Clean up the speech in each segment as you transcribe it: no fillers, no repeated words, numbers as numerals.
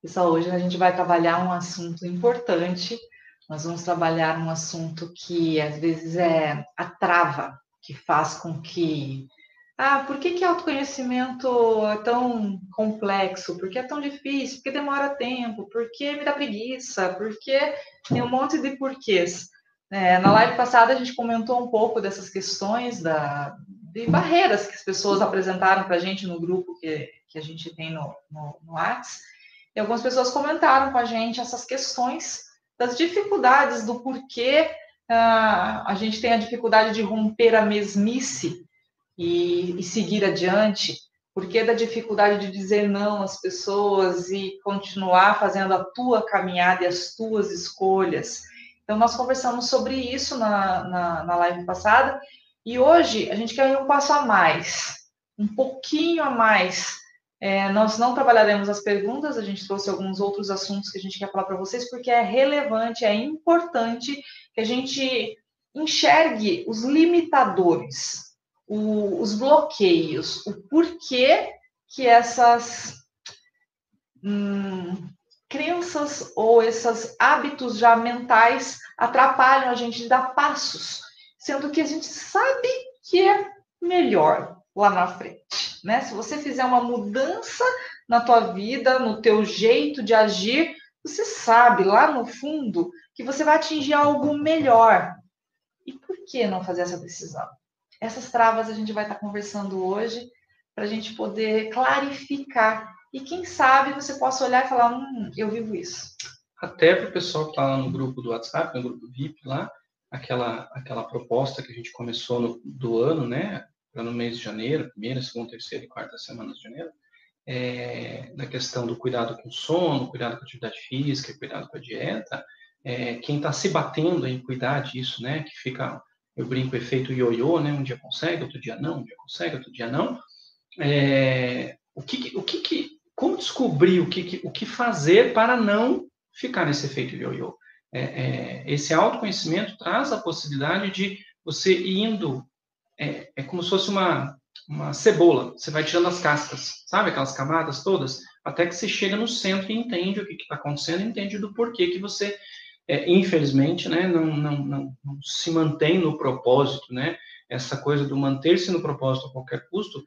Pessoal, hoje a gente vai trabalhar um assunto importante. Nós vamos trabalhar um assunto que às vezes é a trava que faz com que... por que autoconhecimento é tão complexo? Por que é tão difícil? Por que demora tempo? Por que me dá preguiça? Por que tem um monte de porquês? Na live passada a gente comentou um pouco dessas questões de barreiras que as pessoas apresentaram para a gente no grupo que a gente tem no WhatsApp. E algumas pessoas comentaram com a gente essas questões das dificuldades do porquê a gente tem a dificuldade de romper a mesmice e seguir adiante, porquê da dificuldade de dizer não às pessoas e continuar fazendo a tua caminhada e as tuas escolhas. Então, nós conversamos sobre isso na live passada, e hoje a gente quer ir um passo a mais, um pouquinho a mais. Nós não trabalharemos as perguntas, a gente trouxe alguns outros assuntos que a gente quer falar para vocês, porque é relevante, é importante que a gente enxergue os limitadores, os bloqueios, o porquê que essas crenças ou esses hábitos já mentais atrapalham a gente de dar passos, sendo que a gente sabe que é melhor lá na frente, né? Se você fizer uma mudança na tua vida, no teu jeito de agir, você sabe lá no fundo que você vai atingir algo melhor. E por que não fazer essa decisão? Essas travas a gente vai estar conversando hoje para a gente poder clarificar. E quem sabe você possa olhar e falar, eu vivo isso. Até para o pessoal que está lá no grupo do WhatsApp, no grupo VIP lá, aquela proposta que a gente começou do ano, né? No mês de janeiro, primeira, segunda, terceira e quarta semana de janeiro, da questão do cuidado com o sono, cuidado com a atividade física, cuidado com a dieta, quem está se batendo em cuidar disso, né? Que fica, eu brinco, o efeito ioiô, né? Um dia consegue, outro dia não, um dia consegue, outro dia não. Como descobrir o que fazer para não ficar nesse efeito ioiô? Esse autoconhecimento traz a possibilidade de você indo, como se fosse uma cebola, você vai tirando as cascas, sabe, aquelas camadas todas, até que você chega no centro e entende o que está acontecendo, entende do porquê que você, infelizmente, né, não se mantém no propósito, né, essa coisa do manter-se no propósito a qualquer custo,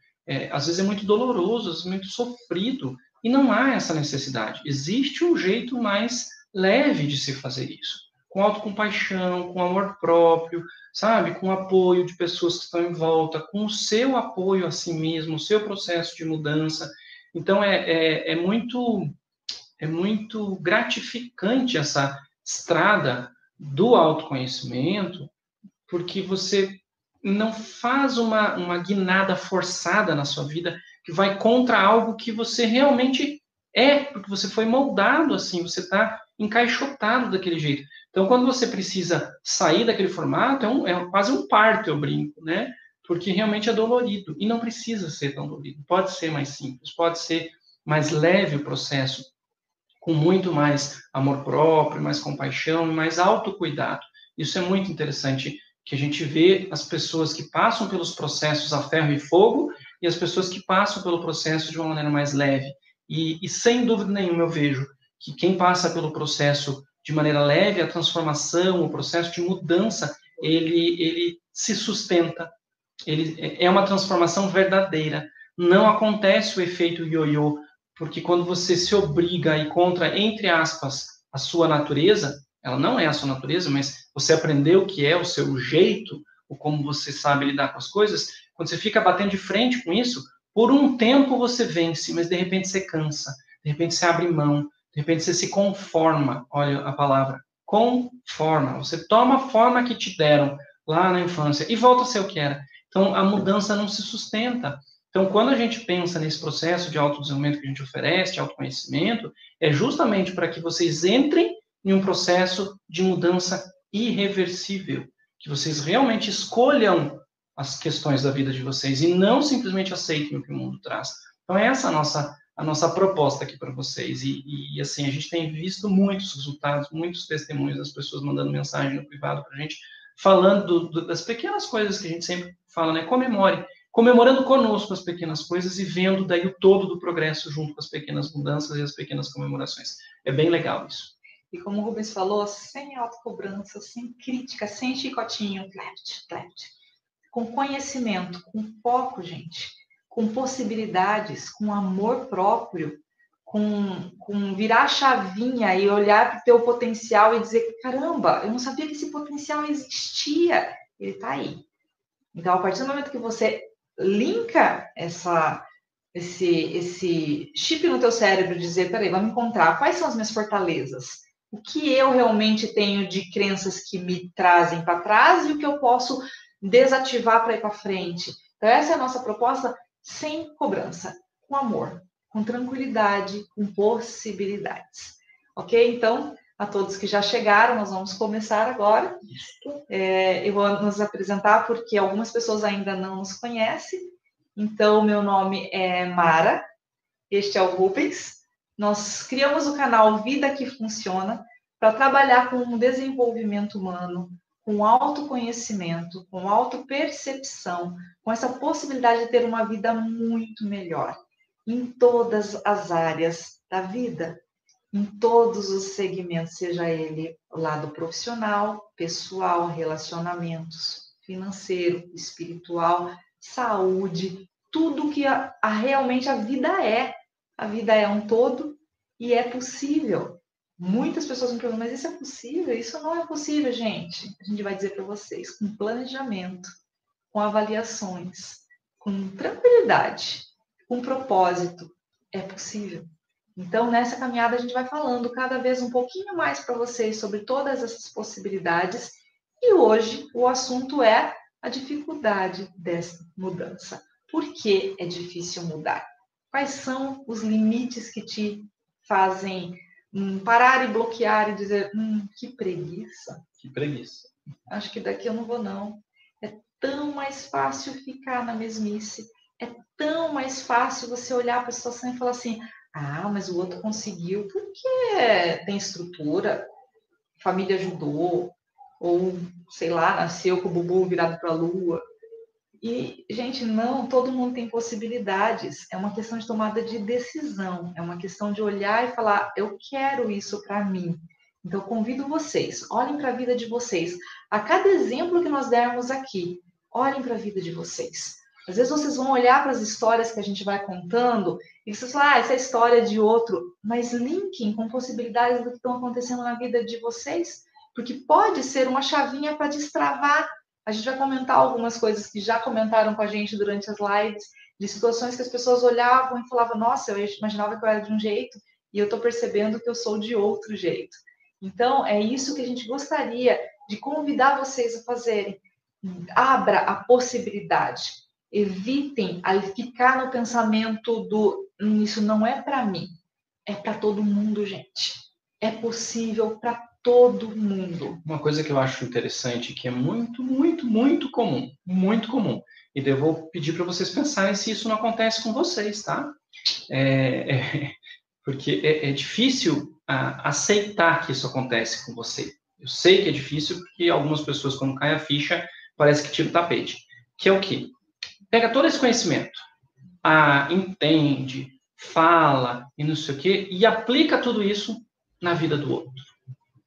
às vezes é muito doloroso, às vezes é muito sofrido, e não há essa necessidade. Existe um jeito mais leve de se fazer isso, com autocompaixão, com amor próprio, sabe, com apoio de pessoas que estão em volta, com o seu apoio a si mesmo, o seu processo de mudança. Então, é muito gratificante essa estrada do autoconhecimento, porque você não faz uma guinada forçada na sua vida que vai contra algo que você realmente porque você foi moldado assim, você está encaixotado daquele jeito. Então, quando você precisa sair daquele formato, é quase um parto, eu brinco, né? Porque realmente é dolorido. E não precisa ser tão dolorido. Pode ser mais simples, pode ser mais leve o processo, com muito mais amor próprio, mais compaixão, mais autocuidado. Isso é muito interessante, que a gente vê as pessoas que passam pelos processos a ferro e fogo e as pessoas que passam pelo processo de uma maneira mais leve. E sem dúvida nenhuma eu vejo que quem passa pelo processo de maneira leve, a transformação, o processo de mudança, ele se sustenta. Ele é uma transformação verdadeira. Não acontece o efeito ioiô, porque quando você se obriga a ir contra, entre aspas, a sua natureza, ela não é a sua natureza, mas você aprendeu o que é o seu jeito, ou como você sabe lidar com as coisas, quando você fica batendo de frente com isso, por um tempo você vence, mas de repente você cansa, de repente você abre mão, de repente você se conforma, olha a palavra, conforma, você toma a forma que te deram lá na infância e volta a ser o que era. Então, a mudança não se sustenta. Então, quando a gente pensa nesse processo de autodesenvolvimento que a gente oferece, de autoconhecimento, é justamente para que vocês entrem em um processo de mudança irreversível, que vocês realmente escolham as questões da vida de vocês e não simplesmente aceitem o que o mundo traz. Então, essa é a nossa proposta aqui para vocês. E, assim, a gente tem visto muitos resultados, muitos testemunhos das pessoas mandando mensagem no privado para a gente, falando das pequenas coisas que a gente sempre fala, né? Comemore comemorando conosco as pequenas coisas e vendo daí o todo do progresso junto com as pequenas mudanças e as pequenas comemorações. É bem legal isso. E como o Rubens falou, sem autocobrança, sem crítica, sem chicotinho, com conhecimento, com foco, gente, com possibilidades, com amor próprio, com virar a chavinha e olhar para o teu potencial e dizer, caramba, eu não sabia que esse potencial existia, ele está aí. Então, a partir do momento que você linka esse chip no teu cérebro, dizer, peraí, vamos encontrar quais são as minhas fortalezas, o que eu realmente tenho de crenças que me trazem para trás e o que eu posso desativar para ir para frente. Então, essa é a nossa proposta, sem cobrança, com amor, com tranquilidade, com possibilidades. Ok? Então, a todos que já chegaram, nós vamos começar agora. Eu vou nos apresentar porque algumas pessoas ainda não nos conhecem. Então, meu nome é Mara, este é o Rubens. Nós criamos o canal Vida que Funciona para trabalhar com o desenvolvimento humano, com autoconhecimento, com autopercepção, com essa possibilidade de ter uma vida muito melhor em todas as áreas da vida, em todos os segmentos, seja ele o lado profissional, pessoal, relacionamentos, financeiro, espiritual, saúde, tudo que realmente a vida é. A vida é um todo e é possível. Muitas pessoas me perguntam, mas isso é possível? Isso não é possível, gente. A gente vai dizer para vocês, com planejamento, com avaliações, com tranquilidade, com propósito, é possível. Então, nessa caminhada, a gente vai falando cada vez um pouquinho mais para vocês sobre todas essas possibilidades. E hoje, o assunto é a dificuldade dessa mudança. Por que é difícil mudar? Quais são os limites que te fazem parar e bloquear e dizer, que preguiça. Que preguiça. Acho que daqui eu não vou, não. É tão mais fácil ficar na mesmice. É tão mais fácil você olhar para a situação e falar assim, mas o outro conseguiu porque tem estrutura, a família ajudou, ou, sei lá, nasceu com o bumbum virado para a lua. E, gente, não, todo mundo tem possibilidades. É uma questão de tomada de decisão. É uma questão de olhar e falar, eu quero isso para mim. Então, eu convido vocês, olhem para a vida de vocês. A cada exemplo que nós dermos aqui, olhem para a vida de vocês. Às vezes vocês vão olhar para as histórias que a gente vai contando e vocês falam, essa é a história de outro. Mas linkem com possibilidades do que estão acontecendo na vida de vocês. Porque pode ser uma chavinha para destravar. A gente vai comentar algumas coisas que já comentaram com a gente durante as lives, de situações que as pessoas olhavam e falavam, nossa, eu imaginava que eu era de um jeito e eu estou percebendo que eu sou de outro jeito. Então, é isso que a gente gostaria de convidar vocês a fazerem. Abra a possibilidade. Evitem ficar no pensamento do isso não é para mim. É para todo mundo, gente. É possível para todo mundo. Uma coisa que eu acho interessante, que é muito, muito, muito comum, e eu vou pedir para vocês pensarem se isso não acontece com vocês, tá? Porque é difícil aceitar que isso acontece com você. Eu sei que é difícil, porque algumas pessoas, quando cai a ficha, parece que tira o tapete. Que é o quê? Pega todo esse conhecimento, entende, fala, e não sei o quê, e aplica tudo isso na vida do outro.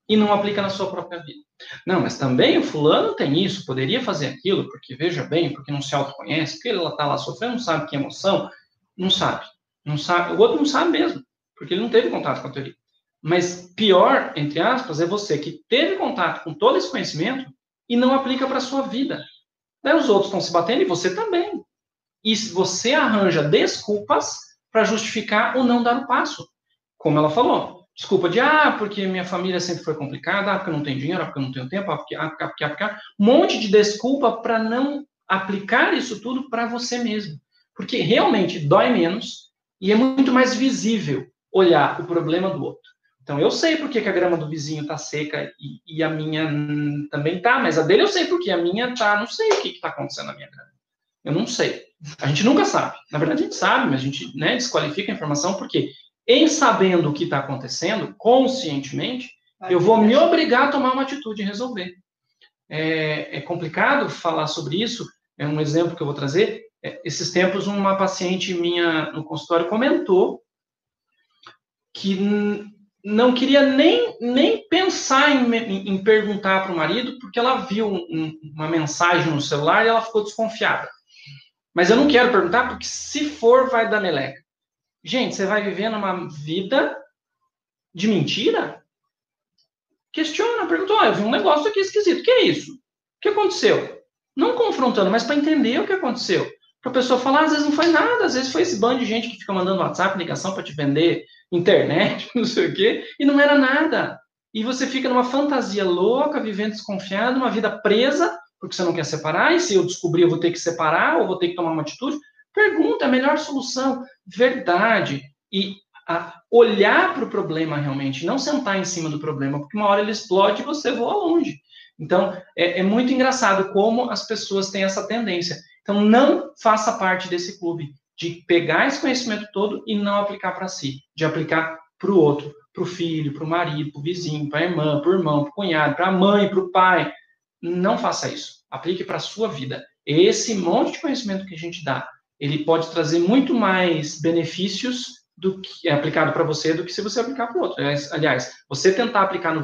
E não aplica na sua própria vida. Não, mas também o fulano tem isso, poderia fazer aquilo, porque veja bem, porque não se autoconhece, porque ele está lá sofrendo, não sabe que é emoção, não sabe, o outro não sabe mesmo, porque ele não teve contato com a teoria. Mas pior, entre aspas, é você que teve contato com todo esse conhecimento e não aplica para a sua vida. Daí os outros estão se batendo e você também. E você arranja desculpas para justificar ou não dar o passo. Como ela falou. Desculpa de, porque minha família sempre foi complicada, porque eu não tenho dinheiro, porque eu não tenho tempo, porque um monte de desculpa para não aplicar isso tudo para você mesmo. Porque realmente dói menos e é muito mais visível olhar o problema do outro. Então, eu sei porque que a grama do vizinho está seca e a minha também está, mas a dele eu sei porque a minha está, não sei o que está acontecendo na minha grama. Eu não sei. A gente nunca sabe. Na verdade, a gente sabe, mas a gente desqualifica a informação porque em sabendo o que está acontecendo, conscientemente, eu vou me obrigar a tomar uma atitude e resolver. É complicado falar sobre isso, é um exemplo que eu vou trazer. Esses tempos, uma paciente minha no consultório comentou que não queria nem pensar em perguntar para o marido, porque ela viu uma mensagem no celular e ela ficou desconfiada. Mas eu não quero perguntar, porque se for, vai dar meleca. Gente, você vai vivendo uma vida de mentira? Questiona, pergunta, eu vi um negócio aqui esquisito, o que é isso? O que aconteceu? Não confrontando, mas para entender o que aconteceu. Para a pessoa falar, às vezes não foi nada, às vezes foi esse bando de gente que fica mandando WhatsApp, ligação para te vender internet, não sei o quê, e não era nada. E você fica numa fantasia louca, vivendo desconfiado, uma vida presa, porque você não quer separar, e se eu descobrir eu vou ter que separar, ou vou ter que tomar uma atitude. Pergunta, a melhor solução, verdade. E olhar para o problema realmente, não sentar em cima do problema, porque uma hora ele explode e você voa longe. Então, é muito engraçado como as pessoas têm essa tendência. Então, não faça parte desse clube de pegar esse conhecimento todo e não aplicar para si, de aplicar para o outro, para o filho, para o marido, para o vizinho, para a irmã, para o irmão, para o cunhado, para a mãe, para o pai. Não faça isso. Aplique para a sua vida. Esse monte de conhecimento que a gente dá, ele pode trazer muito mais benefícios do que é aplicado para você do que se você aplicar para o outro. Aliás, você tentar aplicar na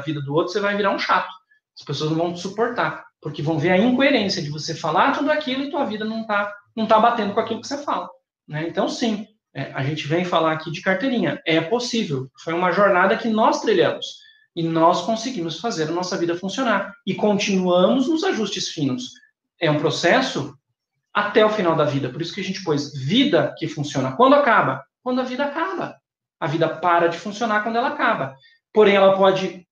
vida do outro, você vai virar um chato. As pessoas não vão te suportar, porque vão ver a incoerência de você falar tudo aquilo e tua vida não tá batendo com aquilo que você fala. Né? Então, sim, a gente vem falar aqui de carteirinha. É possível. Foi uma jornada que nós trilhamos. E nós conseguimos fazer a nossa vida funcionar. E continuamos nos ajustes finos. É um processo até o final da vida. Por isso que a gente pôs vida que funciona. Quando acaba? Quando a vida acaba. A vida para de funcionar quando ela acaba. Porém, ela pode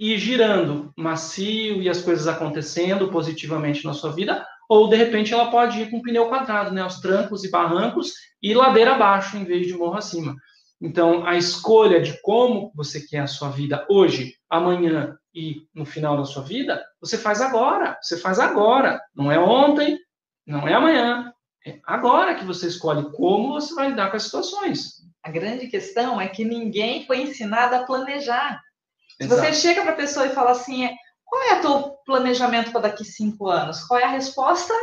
ir girando macio e as coisas acontecendo positivamente na sua vida, ou, de repente, ela pode ir com o pneu quadrado, né? Aos trancos e barrancos e ladeira abaixo, em vez de morro acima. Então, a escolha de como você quer a sua vida hoje, amanhã e no final da sua vida, você faz agora. Você faz agora. Não é ontem, não é amanhã. É agora que você escolhe como você vai lidar com as situações. A grande questão é que ninguém foi ensinado a planejar. Se você chega para a pessoa e fala assim, qual é o teu planejamento para daqui 5 anos? Qual é a resposta?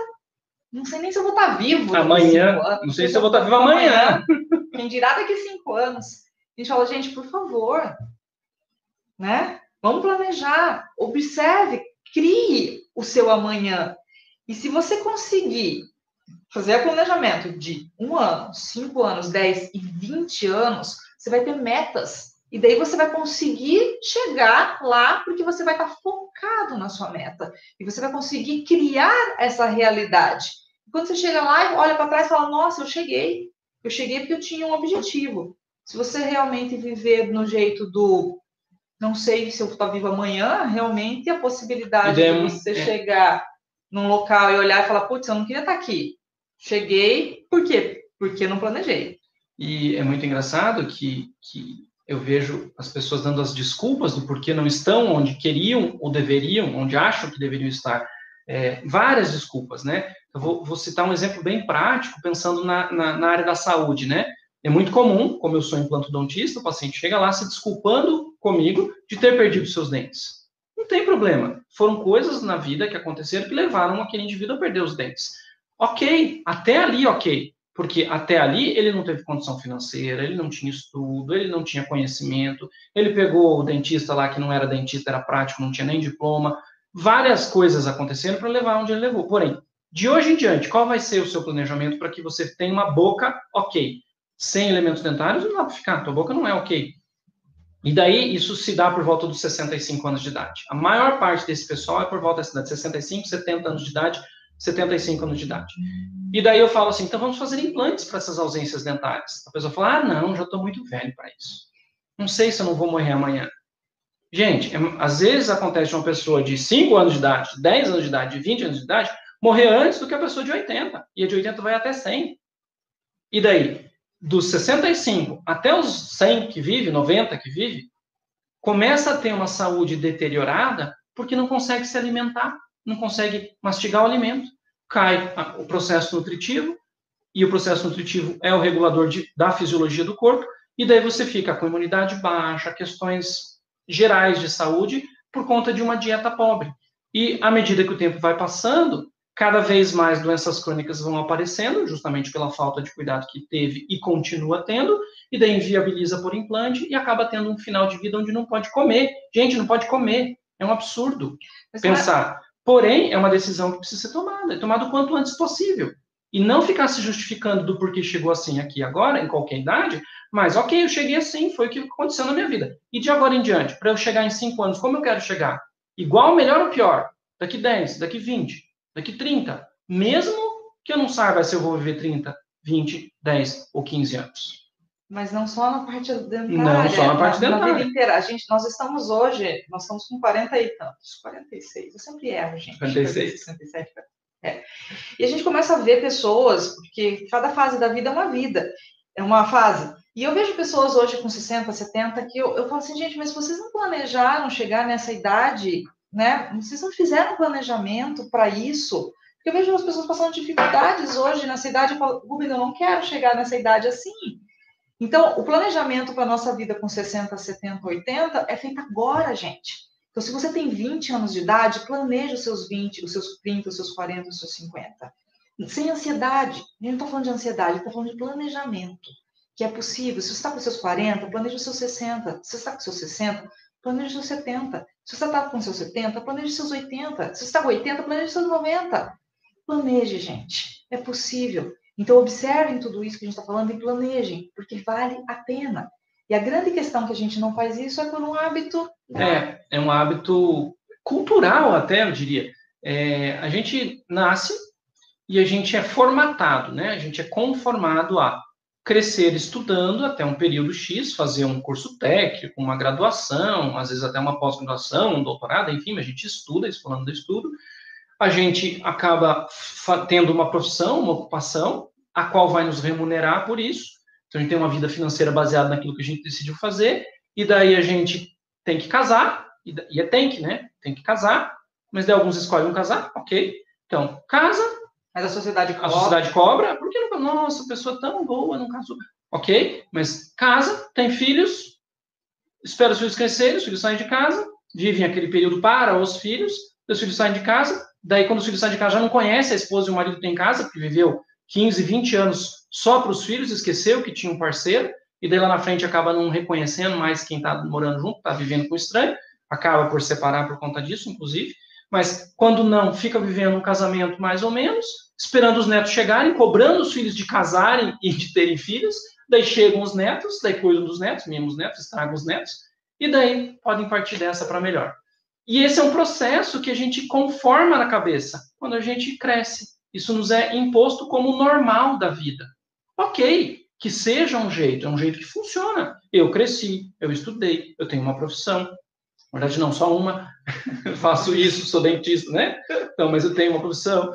Não sei nem se eu vou estar vivo amanhã. Não sei se eu vou estar vivo amanhã. Quem dirá daqui 5 anos? A gente fala, gente, por favor, né? Vamos planejar, observe, crie o seu amanhã. E se você conseguir fazer o planejamento de 1 ano, 5 anos, 10 e 20 anos, você vai ter metas. E daí você vai conseguir chegar lá, porque você vai estar focado na sua meta. E você vai conseguir criar essa realidade. Quando você chega lá e olha para trás e fala, nossa, eu cheguei. Eu cheguei porque eu tinha um objetivo. Se você realmente viver no jeito do não sei se eu estou vivo amanhã, realmente a possibilidade de você chegar num local e olhar e falar, putz, eu não queria estar aqui. Cheguei, por quê? Porque eu não planejei. E é muito engraçado que eu vejo as pessoas dando as desculpas do porquê não estão onde queriam ou deveriam, onde acham que deveriam estar. Várias desculpas, né? Eu vou citar um exemplo bem prático, pensando na área da saúde, né? É muito comum, como eu sou implantodontista, o paciente chega lá se desculpando comigo de ter perdido seus dentes. Não tem problema. Foram coisas na vida que aconteceram que levaram aquele indivíduo a perder os dentes. Ok, até ali ok. Porque até ali ele não teve condição financeira, ele não tinha estudo, ele não tinha conhecimento, ele pegou o dentista lá que não era dentista, era prático, não tinha nem diploma. Várias coisas aconteceram para levar onde ele levou. Porém, de hoje em diante, qual vai ser o seu planejamento para que você tenha uma boca ok? Sem elementos dentários, não dá para ficar, tua boca não é ok. E daí, isso se dá por volta dos 65 anos de idade. A maior parte desse pessoal é por volta dessa idade, 65, 70 anos de idade, 75 anos de idade. E daí eu falo assim, então vamos fazer implantes para essas ausências dentárias. A pessoa fala, não, já estou muito velho para isso. Não sei se eu não vou morrer amanhã. Gente, às vezes acontece de uma pessoa de 5 anos de idade, de 10 anos de idade, de 20 anos de idade, morrer antes do que a pessoa de 80. E a de 80 vai até 100. E daí, dos 65 até os 100 que vive, 90 que vive, começa a ter uma saúde deteriorada porque não consegue se alimentar, não consegue mastigar o alimento. Cai o processo nutritivo, e o processo nutritivo é o regulador da fisiologia do corpo, e daí você fica com imunidade baixa, questões gerais de saúde, por conta de uma dieta pobre. E à medida que o tempo vai passando, cada vez mais doenças crônicas vão aparecendo, justamente pela falta de cuidado que teve e continua tendo, e daí inviabiliza por implante e acaba tendo um final de vida onde não pode comer. Gente, não pode comer. É um absurdo pensar. Porém, é uma decisão que precisa ser tomada. É tomada o quanto antes possível. E não ficar se justificando do porquê chegou assim aqui agora, em qualquer idade, mas, ok, eu cheguei assim, foi o que aconteceu na minha vida. E de agora em diante, para eu chegar em 5 anos, como eu quero chegar? Igual, melhor ou pior? Daqui 10, daqui 20, daqui 30. Mesmo que eu não saiba se eu vou viver 30, 20, 10 ou 15 anos. Mas não só na parte dentária. Não só na parte dentária. Na vida inteira. Nós estamos hoje, nós estamos com 40 e tantos, 46. Eu sempre erro, gente. 46. 57. É. E a gente começa a ver pessoas, porque cada fase da vida é uma vida, é uma fase. E eu vejo pessoas hoje com 60, 70, que eu falo assim, gente, mas vocês não planejaram chegar nessa idade, né? Vocês não fizeram planejamento para isso? Porque eu vejo as pessoas passando dificuldades hoje nessa idade, eu falo, Rubens, eu não quero chegar nessa idade assim. Então, o planejamento para a nossa vida com 60, 70, 80 é feito agora, gente. Então, se você tem 20 anos de idade, planeje os seus 20, os seus 30, os seus 40, os seus 50. Sem ansiedade. A gente não está falando de ansiedade, está falando de planejamento. Que é possível. Se você está com os seus 40, planeje os seus 60. Se você está com os seus 60, planeje os seus 70. Se você está com os seus 70, planeje os seus 80. Se você está com 80, planeje os seus 90. Planeje, gente. É possível. Então, observem tudo isso que a gente está falando e planejem, porque vale a pena. E a grande questão que a gente não faz isso é por um hábito... É um hábito cultural até, eu diria. A gente nasce e a gente é formatado, né? A gente é conformado a crescer estudando até um período X, fazer um curso técnico, uma graduação, às vezes até uma pós-graduação, um doutorado, enfim, a gente estuda, isso falando do estudo. A gente acaba tendo uma profissão, uma ocupação, a qual vai nos remunerar por isso. Então, a gente tem uma vida financeira baseada naquilo que a gente decidiu fazer, e daí a gente tem que casar, e tem que, né? Tem que casar, mas daí alguns escolhem não casar, ok. Então, casa. Mas a sociedade cobra. A sociedade cobra, por que não? Nossa, a pessoa tão boa, não casou. Ok, mas casa, tem filhos, espera os filhos crescerem, os filhos saem de casa, vivem aquele período para os filhos, os filhos saem de casa, daí quando os filhos saem de casa já não conhece a esposa e o marido que tem em casa, porque viveu 15, 20 anos só para os filhos, esqueceu que tinha um parceiro, e daí lá na frente acaba não reconhecendo mais quem está morando junto, está vivendo com um estranho, acaba por separar por conta disso, inclusive, mas quando não, fica vivendo um casamento mais ou menos, esperando os netos chegarem, cobrando os filhos de casarem e de terem filhos, daí chegam os netos, daí cuidam dos netos, mimam os netos, estragam os netos, e daí podem partir dessa para melhor. E esse é um processo que a gente conforma na cabeça quando a gente cresce. Isso nos é imposto como normal da vida. Ok, que seja um jeito, é um jeito que funciona. Eu cresci, eu estudei, eu tenho uma profissão. Na verdade, não só uma. Eu faço isso, sou dentista, né? Então, mas eu tenho uma profissão,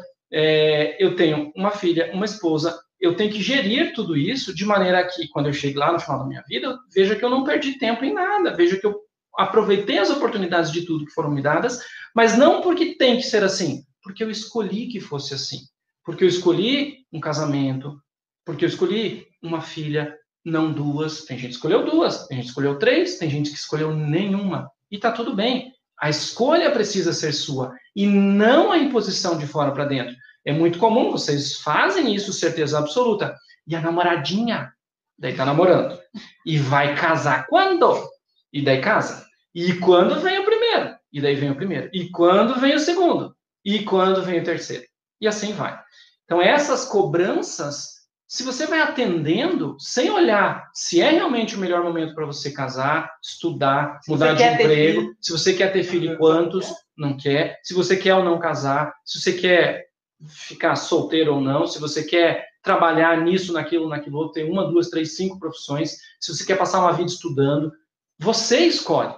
eu tenho uma filha, uma esposa. Eu tenho que gerir tudo isso de maneira que, quando eu chegue lá no final da minha vida, eu veja que eu não perdi tempo em nada, veja que eu aproveitei as oportunidades de tudo que foram me dadas, mas não porque tem que ser assim, porque eu escolhi que fosse assim. Porque eu escolhi um casamento, porque eu escolhi uma filha, não duas. Tem gente que escolheu duas, tem gente que escolheu três, tem gente que escolheu nenhuma. E tá tudo bem. A escolha precisa ser sua e não a imposição de fora para dentro. É muito comum, vocês fazem isso, certeza absoluta. E a namoradinha, daí tá namorando. E vai casar quando? E daí casa. E quando vem o primeiro? E daí vem o primeiro. E quando vem o segundo? E quando vem o terceiro? E assim vai. Então, essas cobranças, se você vai atendendo, sem olhar se é realmente o melhor momento para você casar, estudar, mudar de emprego, se você quer ter filho, quantos, não quer, se você quer ou não casar, se você quer ficar solteiro ou não, se você quer trabalhar nisso, naquilo outro, ter 1, 2, 3, 5 profissões, se você quer passar uma vida estudando, você escolhe,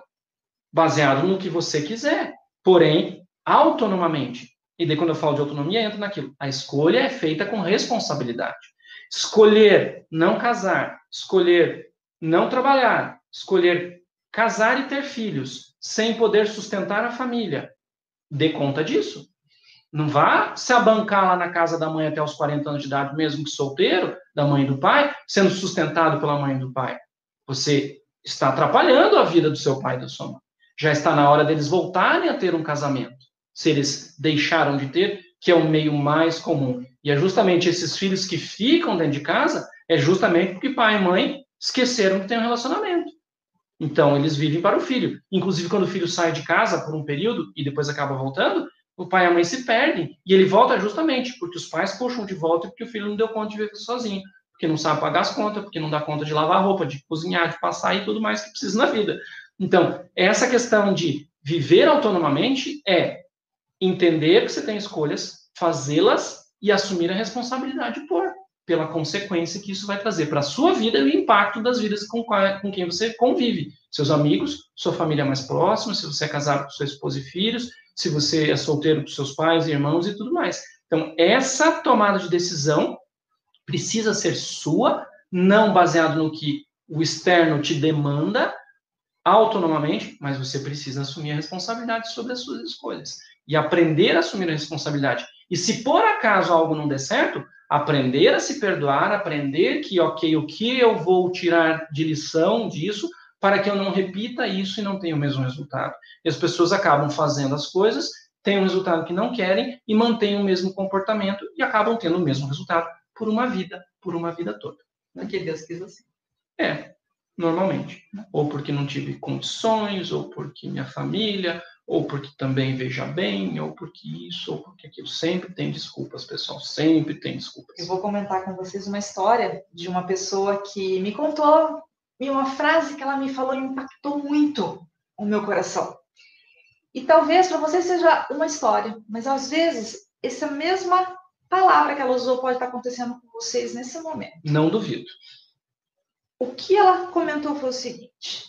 baseado no que você quiser, porém, autonomamente. E daí, quando eu falo de autonomia, entra naquilo. A escolha é feita com responsabilidade. Escolher não casar, escolher não trabalhar, escolher casar e ter filhos, sem poder sustentar a família. Dê conta disso. Não vá se abancar lá na casa da mãe até os 40 anos de idade, mesmo que solteiro, da mãe e do pai, sendo sustentado pela mãe e do pai. Você está atrapalhando a vida do seu pai e da sua mãe. Já está na hora deles voltarem a ter um casamento. Se eles deixaram de ter, que é o meio mais comum. E é justamente esses filhos que ficam dentro de casa, é justamente porque pai e mãe esqueceram que tem um relacionamento. Então, eles vivem para o filho. Inclusive, quando o filho sai de casa por um período e depois acaba voltando, o pai e a mãe se perdem. E ele volta justamente porque os pais puxam de volta e porque o filho não deu conta de viver sozinho. Porque não sabe pagar as contas, porque não dá conta de lavar roupa, de cozinhar, de passar e tudo mais que precisa na vida. Então, essa questão de viver autonomamente é entender que você tem escolhas, fazê-las e assumir a responsabilidade pela consequência que isso vai trazer para a sua vida e o impacto das vidas com quem você convive. Seus amigos, sua família mais próxima, se você é casado com sua esposa e filhos, se você é solteiro com seus pais e irmãos e tudo mais. Então, essa tomada de decisão precisa ser sua, não baseado no que o externo te demanda, autonomamente, mas você precisa assumir a responsabilidade sobre as suas escolhas. E aprender a assumir a responsabilidade. E se por acaso algo não der certo, aprender a se perdoar, aprender que, ok, o que eu vou tirar de lição disso para que eu não repita isso e não tenha o mesmo resultado. E as pessoas acabam fazendo as coisas, têm um resultado que não querem e mantêm o mesmo comportamento e acabam tendo o mesmo resultado por uma vida toda. Porque Deus quis assim. Normalmente. Ou porque não tive condições, ou porque minha família, ou porque também veja bem, ou porque isso, ou porque aquilo. Sempre tem desculpas, pessoal. Sempre tem desculpas. Eu vou comentar com vocês uma história de uma pessoa que me contou e uma frase que ela me falou impactou muito o meu coração. E talvez para você seja uma história, mas às vezes essa mesma palavra que ela usou pode estar acontecendo com vocês nesse momento. Não duvido. O que ela comentou foi o seguinte: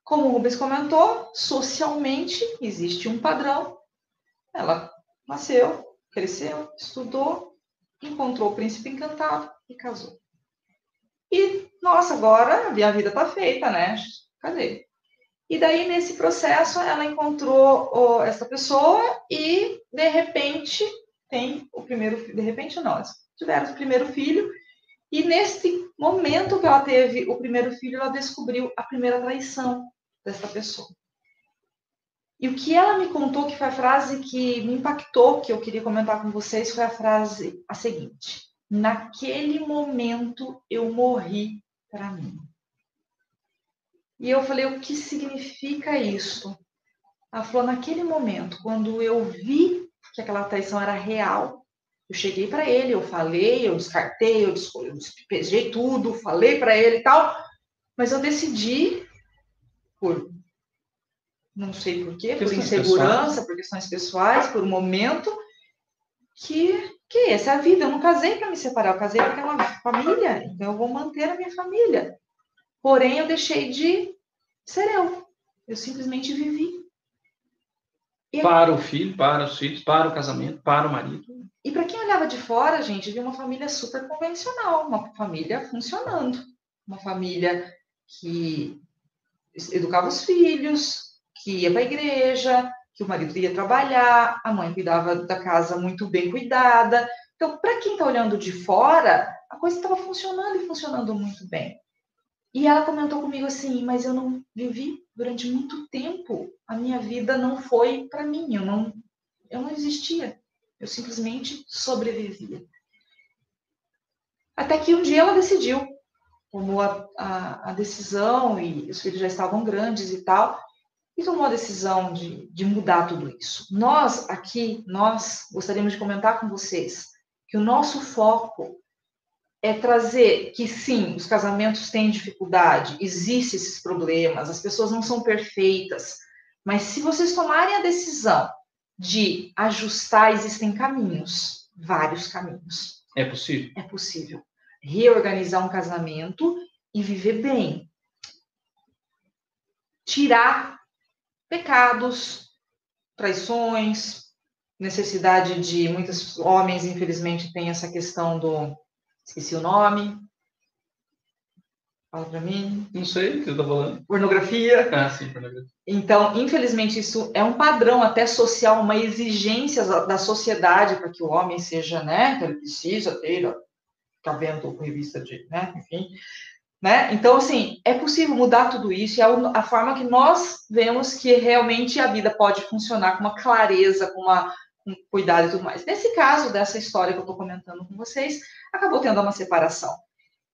como o Rubens comentou, socialmente existe um padrão. Ela nasceu, cresceu, estudou, encontrou o príncipe encantado e casou. E, nossa, agora a minha vida está feita, né? Cadê? E daí, nesse processo, ela encontrou essa pessoa e, de repente, tem o primeiro filho. De repente, não, eles tiveram o primeiro filho. E, nesse momento que ela teve o primeiro filho, ela descobriu a primeira traição dessa pessoa. E o que ela me contou, que foi a frase que me impactou, que eu queria comentar com vocês, foi a seguinte: naquele momento eu morri para mim. E eu falei, o que significa isso? Ela falou, naquele momento, quando eu vi que aquela traição era real, eu cheguei para ele, eu falei, eu descartei, eu despejei tudo, falei para ele e tal, mas eu decidi, por não sei por quê, por insegurança, por questões pessoais, por um momento, que essa é a vida. Eu não casei para me separar, eu casei porque é uma família, então eu vou manter a minha família. Porém, eu deixei de ser eu. Eu simplesmente vivi. Para o filho, para os filhos, para o casamento, para o marido. E para quem olhava de fora, gente, via uma família super convencional, uma família funcionando. Uma família que educava os filhos, que ia para a igreja, que o marido ia trabalhar, a mãe cuidava da casa muito bem cuidada. Então, para quem está olhando de fora, a coisa estava funcionando e funcionando muito bem. E ela comentou comigo assim, mas eu não vivi durante muito tempo, a minha vida não foi para mim, eu não existia, eu simplesmente sobrevivia. Até que um dia ela decidiu, tomou a decisão, e os filhos já estavam grandes e tal, e tomou a decisão de mudar tudo isso. Nós gostaríamos de comentar com vocês que o nosso foco é trazer que, sim, os casamentos têm dificuldade, existem esses problemas, as pessoas não são perfeitas, mas se vocês tomarem a decisão de ajustar, existem caminhos, vários caminhos. É possível? É possível. Reorganizar um casamento e viver bem. Tirar pecados, traições, necessidade de... Muitos homens, infelizmente, têm essa questão do... Esqueci o nome. Fala pra mim. Não sei o que você tá falando. Pornografia. Ah, sim, pornografia. Então, infelizmente, isso é um padrão até social, uma exigência da sociedade para que o homem seja, né? Que ele precisa ter, ficar vendo revista de, né? Enfim. Né? Então, assim, é possível mudar tudo isso e a forma que nós vemos que realmente a vida pode funcionar com uma clareza, com com cuidado e tudo mais. Nesse caso, dessa história que eu estou comentando com vocês, acabou tendo uma separação.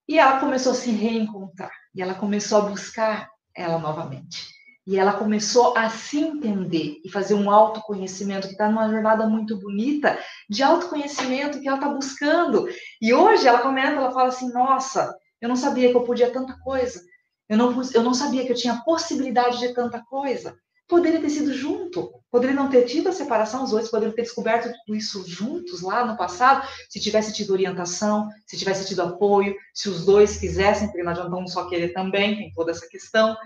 E ela começou a se reencontrar. E ela começou a buscar ela novamente. E ela começou a se entender e fazer um autoconhecimento, que está numa jornada muito bonita de autoconhecimento que ela está buscando. E hoje ela comenta, ela fala assim, nossa, eu não sabia que eu podia tanta coisa. Eu não sabia que eu tinha possibilidade de tanta coisa. Poderia ter sido junto, poderia não ter tido a separação, os dois poderiam ter descoberto tudo isso juntos lá no passado, se tivesse tido orientação, se tivesse tido apoio, se os dois quisessem, porque não adianta um só querer também, tem toda essa questão,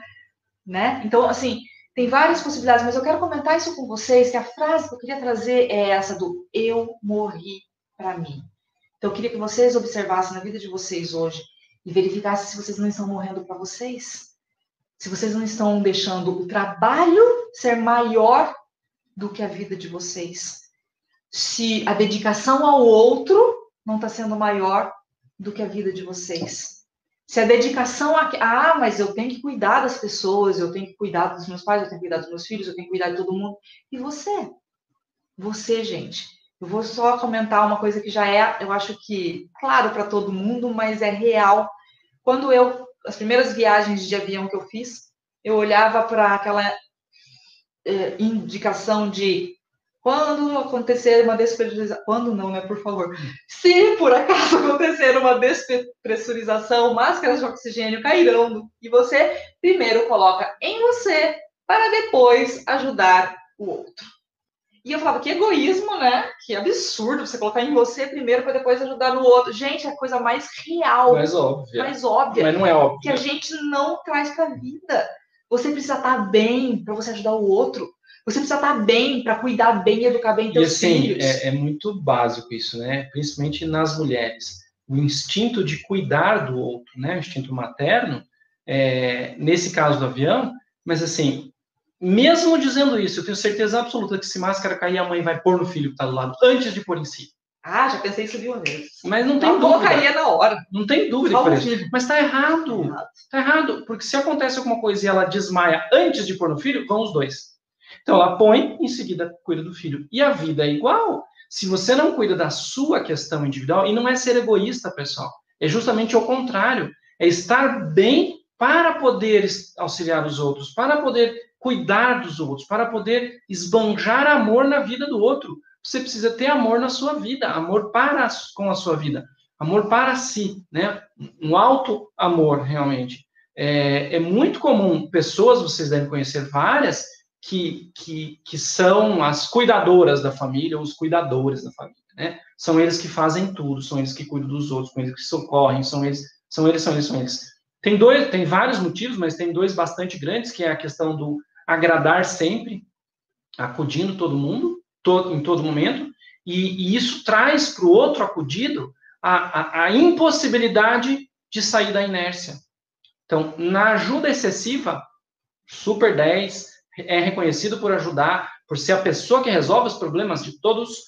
né? Então, assim, tem várias possibilidades, mas eu quero comentar isso com vocês, que a frase que eu queria trazer é essa do eu morri para mim. Então, eu queria que vocês observassem na vida de vocês hoje e verificassem se vocês não estão morrendo para vocês. Se vocês não estão deixando o trabalho ser maior do que a vida de vocês. Se a dedicação ao outro não está sendo maior do que a vida de vocês. Se a dedicação a... mas eu tenho que cuidar das pessoas, eu tenho que cuidar dos meus pais, eu tenho que cuidar dos meus filhos, eu tenho que cuidar de todo mundo. E você? Você, gente. Eu vou só comentar uma coisa que já é, eu acho que, claro para todo mundo, mas é real. Quando as primeiras viagens de avião que eu fiz, eu olhava para aquela indicação de quando acontecer uma despressurização, quando não, né, por favor. Se por acaso acontecer uma despressurização, máscaras de oxigênio cairão e você primeiro coloca em você para depois ajudar o outro. E eu falava, que egoísmo, né? Que absurdo você colocar em você primeiro para depois ajudar no outro. Gente, é a coisa mais real. Mais óbvia. Mais óbvia. Mas não é óbvio. Que a gente não traz para a vida. Você precisa estar bem para você ajudar o outro. Você precisa estar bem para cuidar bem e educar bem teus filhos. E assim, é muito básico isso, né? Principalmente nas mulheres. O instinto de cuidar do outro, né? O instinto materno, nesse caso do avião, mas assim... Mesmo dizendo isso, eu tenho certeza absoluta que se máscara cair, a mãe vai pôr no filho que está do lado, antes de pôr em si. Ah, já pensei isso 1000 vezes. Mas não tem dúvida. Colocaria na hora. Não tem dúvida. Mas está errado. Está errado. Porque se acontece alguma coisa e ela desmaia antes de pôr no filho, vão os dois. Então ela põe, em seguida cuida do filho. E a vida é igual. Se você não cuida da sua questão individual, e não é ser egoísta, pessoal, é justamente o contrário. É estar bem para poder auxiliar os outros, para poder cuidar dos outros, para poder esbanjar amor na vida do outro. Você precisa ter amor na sua vida, amor com a sua vida, amor para si, né? Um alto amor, realmente. É muito comum, pessoas, vocês devem conhecer várias, que são as cuidadoras da família, ou os cuidadores da família, né? São eles que fazem tudo, são eles que cuidam dos outros, são eles que socorrem, são eles. Tem vários motivos, mas tem dois bastante grandes, que é a questão do agradar sempre, acudindo todo mundo, em todo momento, e isso traz para o outro acudido a impossibilidade de sair da inércia. Então, na ajuda excessiva, Super 10 é reconhecido por ajudar, por ser a pessoa que resolve os problemas de todos,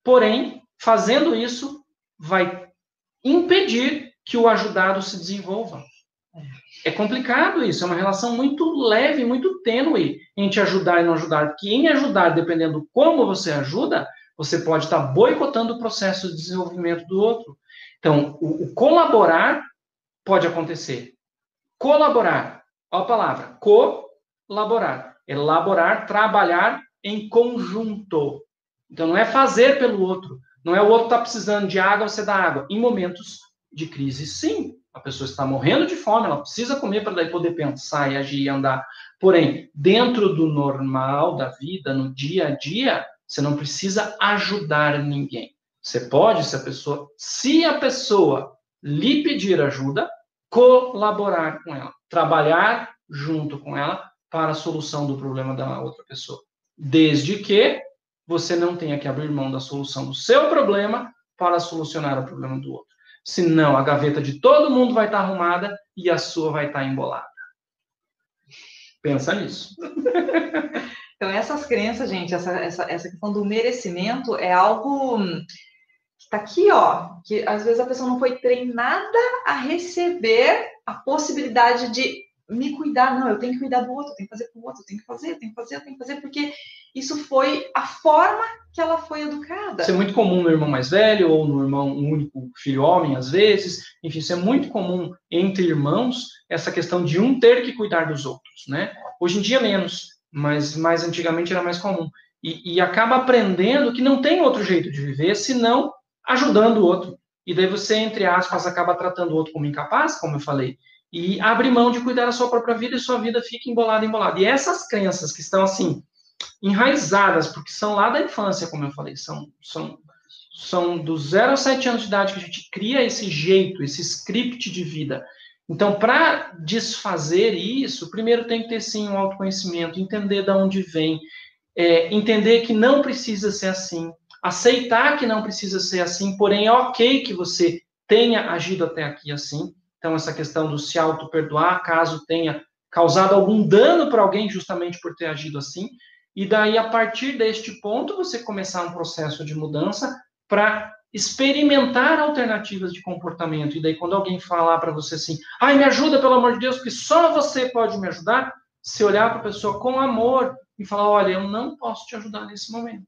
porém, fazendo isso, vai impedir que o ajudado se desenvolva. É complicado isso, é uma relação muito leve, muito tênue entre ajudar e não ajudar, porque em ajudar, dependendo como você ajuda, você pode estar boicotando o processo de desenvolvimento do outro. Então, o colaborar pode acontecer. Colaborar, olha a palavra, colaborar, elaborar, trabalhar em conjunto. Então, não é fazer pelo outro, não é o outro estar precisando de água, você dá água. Em momentos de crise, sim. A pessoa está morrendo de fome, ela precisa comer para daí poder pensar e agir e andar. Porém, dentro do normal da vida, no dia a dia, você não precisa ajudar ninguém. Você pode, se a pessoa lhe pedir ajuda, colaborar com ela, trabalhar junto com ela para a solução do problema da outra pessoa. Desde que você não tenha que abrir mão da solução do seu problema para solucionar o problema do outro. Senão, a gaveta de todo mundo vai estar arrumada e a sua vai estar embolada. Pensa nisso. Então, essas crenças, gente, essa questão do merecimento é algo que está aqui, ó, que às vezes a pessoa não foi treinada a receber a possibilidade de me cuidar. Não, eu tenho que cuidar do outro, eu tenho que fazer para o outro, eu tenho que fazer, porque isso foi a forma que ela foi educada. Isso é muito comum no irmão mais velho, ou no irmão um único filho homem, às vezes. Enfim, isso é muito comum entre irmãos, essa questão de um ter que cuidar dos outros, né? Hoje em dia menos, mas mais antigamente era mais comum. E acaba aprendendo que não tem outro jeito de viver, senão ajudando o outro. E daí você, entre aspas, acaba tratando o outro como incapaz, como eu falei, e abre mão de cuidar da sua própria vida, e sua vida fica embolada. E essas crenças que estão, assim, enraizadas, porque são lá da infância, como eu falei, são do 0 aos 7 anos de idade que a gente cria esse jeito, esse script de vida. Então, para desfazer isso, primeiro tem que ter, sim, um autoconhecimento, entender de onde vem, entender que não precisa ser assim, aceitar que não precisa ser assim, porém é ok que você tenha agido até aqui assim. Então, essa questão do se auto-perdoar, caso tenha causado algum dano para alguém justamente por ter agido assim. E daí, a partir deste ponto, você começar um processo de mudança para experimentar alternativas de comportamento. E daí, quando alguém falar para você assim, ai, me ajuda, pelo amor de Deus, porque só você pode me ajudar, se olhar para a pessoa com amor e falar, olha, eu não posso te ajudar nesse momento.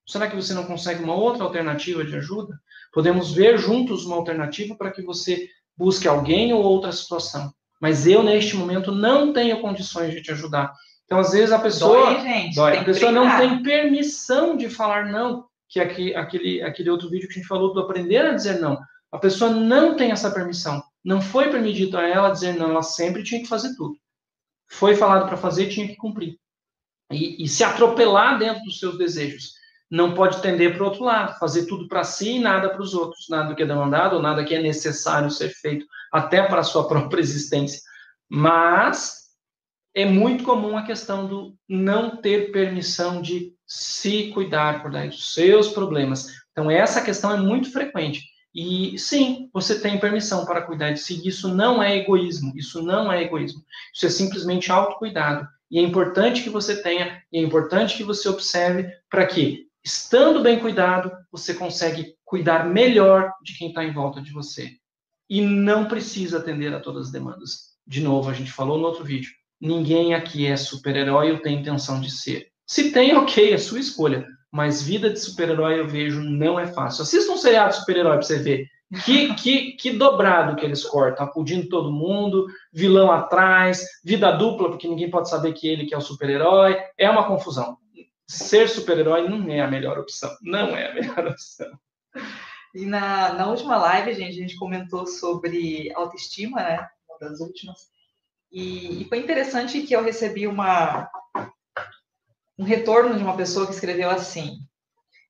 Será que você não consegue uma outra alternativa de ajuda? Podemos ver juntos uma alternativa para que você busque alguém ou outra situação. Mas eu, neste momento, não tenho condições de te ajudar. Então, às vezes, a pessoa... Dói, gente. A pessoa não tem permissão de falar não, que aquele outro vídeo que a gente falou do aprender a dizer não. A pessoa não tem essa permissão. Não foi permitido a ela dizer não, ela sempre tinha que fazer tudo. Foi falado para fazer, tinha que cumprir. E se atropelar dentro dos seus desejos. Não pode tender para o outro lado, fazer tudo para si e nada para os outros. Nada do que é demandado, ou nada que é necessário ser feito, até para a sua própria existência. Mas é muito comum a questão do não ter permissão de se cuidar, cuidar dos seus problemas. Então, essa questão é muito frequente. E, sim, você tem permissão para cuidar de si. Isso não é egoísmo. Isso não é egoísmo. Isso é simplesmente autocuidado. E é importante que você tenha, e é importante que você observe para que, estando bem cuidado, você consegue cuidar melhor de quem está em volta de você. E não precisa atender a todas as demandas. De novo, a gente falou no outro vídeo. Ninguém aqui é super-herói ou tem intenção de ser. Se tem, ok, é sua escolha. Mas vida de super-herói, eu vejo, não é fácil. Assista um seriado de super-herói para você ver. Que dobrado que eles cortam, acudindo todo mundo, vilão atrás, vida dupla, porque ninguém pode saber que ele que é o super-herói. É uma confusão. Ser super-herói não é a melhor opção. Não é a melhor opção. E na última live, gente, a gente comentou sobre autoestima, né? Uma das últimas. E foi interessante que eu recebi um retorno de uma pessoa que escreveu assim: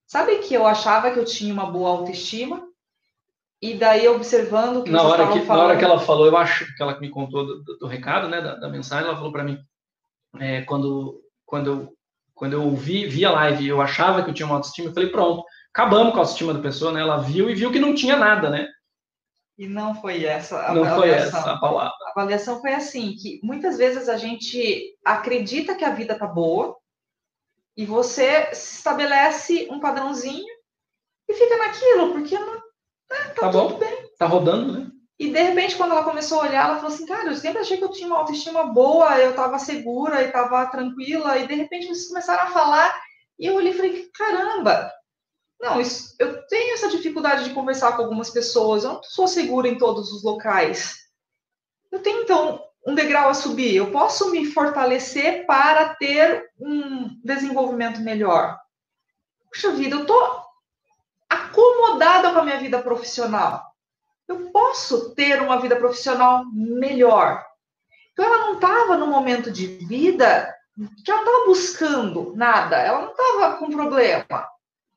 sabe que eu achava que eu tinha uma boa autoestima, e daí observando que na hora que ela falou, eu acho que ela me contou do recado, né, da mensagem, ela falou para mim, quando eu vi a live, eu achava que eu tinha uma autoestima, eu falei, pronto, acabamos com a autoestima da pessoa, né? Ela viu e viu que não tinha nada, né? E não foi essa a não avaliação. Foi essa a palavra. A avaliação foi assim, que muitas vezes a gente acredita que a vida tá boa e você estabelece um padrãozinho e fica naquilo, porque não tá tudo bom, bem. Tá rodando, né? E de repente, quando ela começou a olhar, ela falou assim, cara, eu sempre achei que eu tinha uma autoestima boa, eu tava segura e tava tranquila, e de repente vocês começaram a falar, e eu olhei e falei, caramba, não, eu tenho essa dificuldade de conversar com algumas pessoas, eu não sou segura em todos os locais. Eu tenho, então, um degrau a subir, eu posso me fortalecer para ter um desenvolvimento melhor. Puxa vida, eu tô acomodada com a minha vida profissional. Eu posso ter uma vida profissional melhor. Então, ela não estava num momento de vida que ela não estava buscando nada, ela não estava com problema.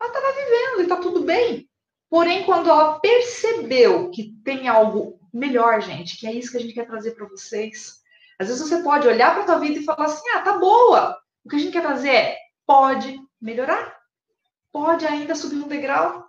Ela estava vivendo e está tudo bem. Porém, quando ela percebeu que tem algo melhor, gente, que é isso que a gente quer trazer para vocês. Às vezes você pode olhar para a tua vida e falar assim, tá boa. O que a gente quer trazer pode melhorar. Pode ainda subir um degrau.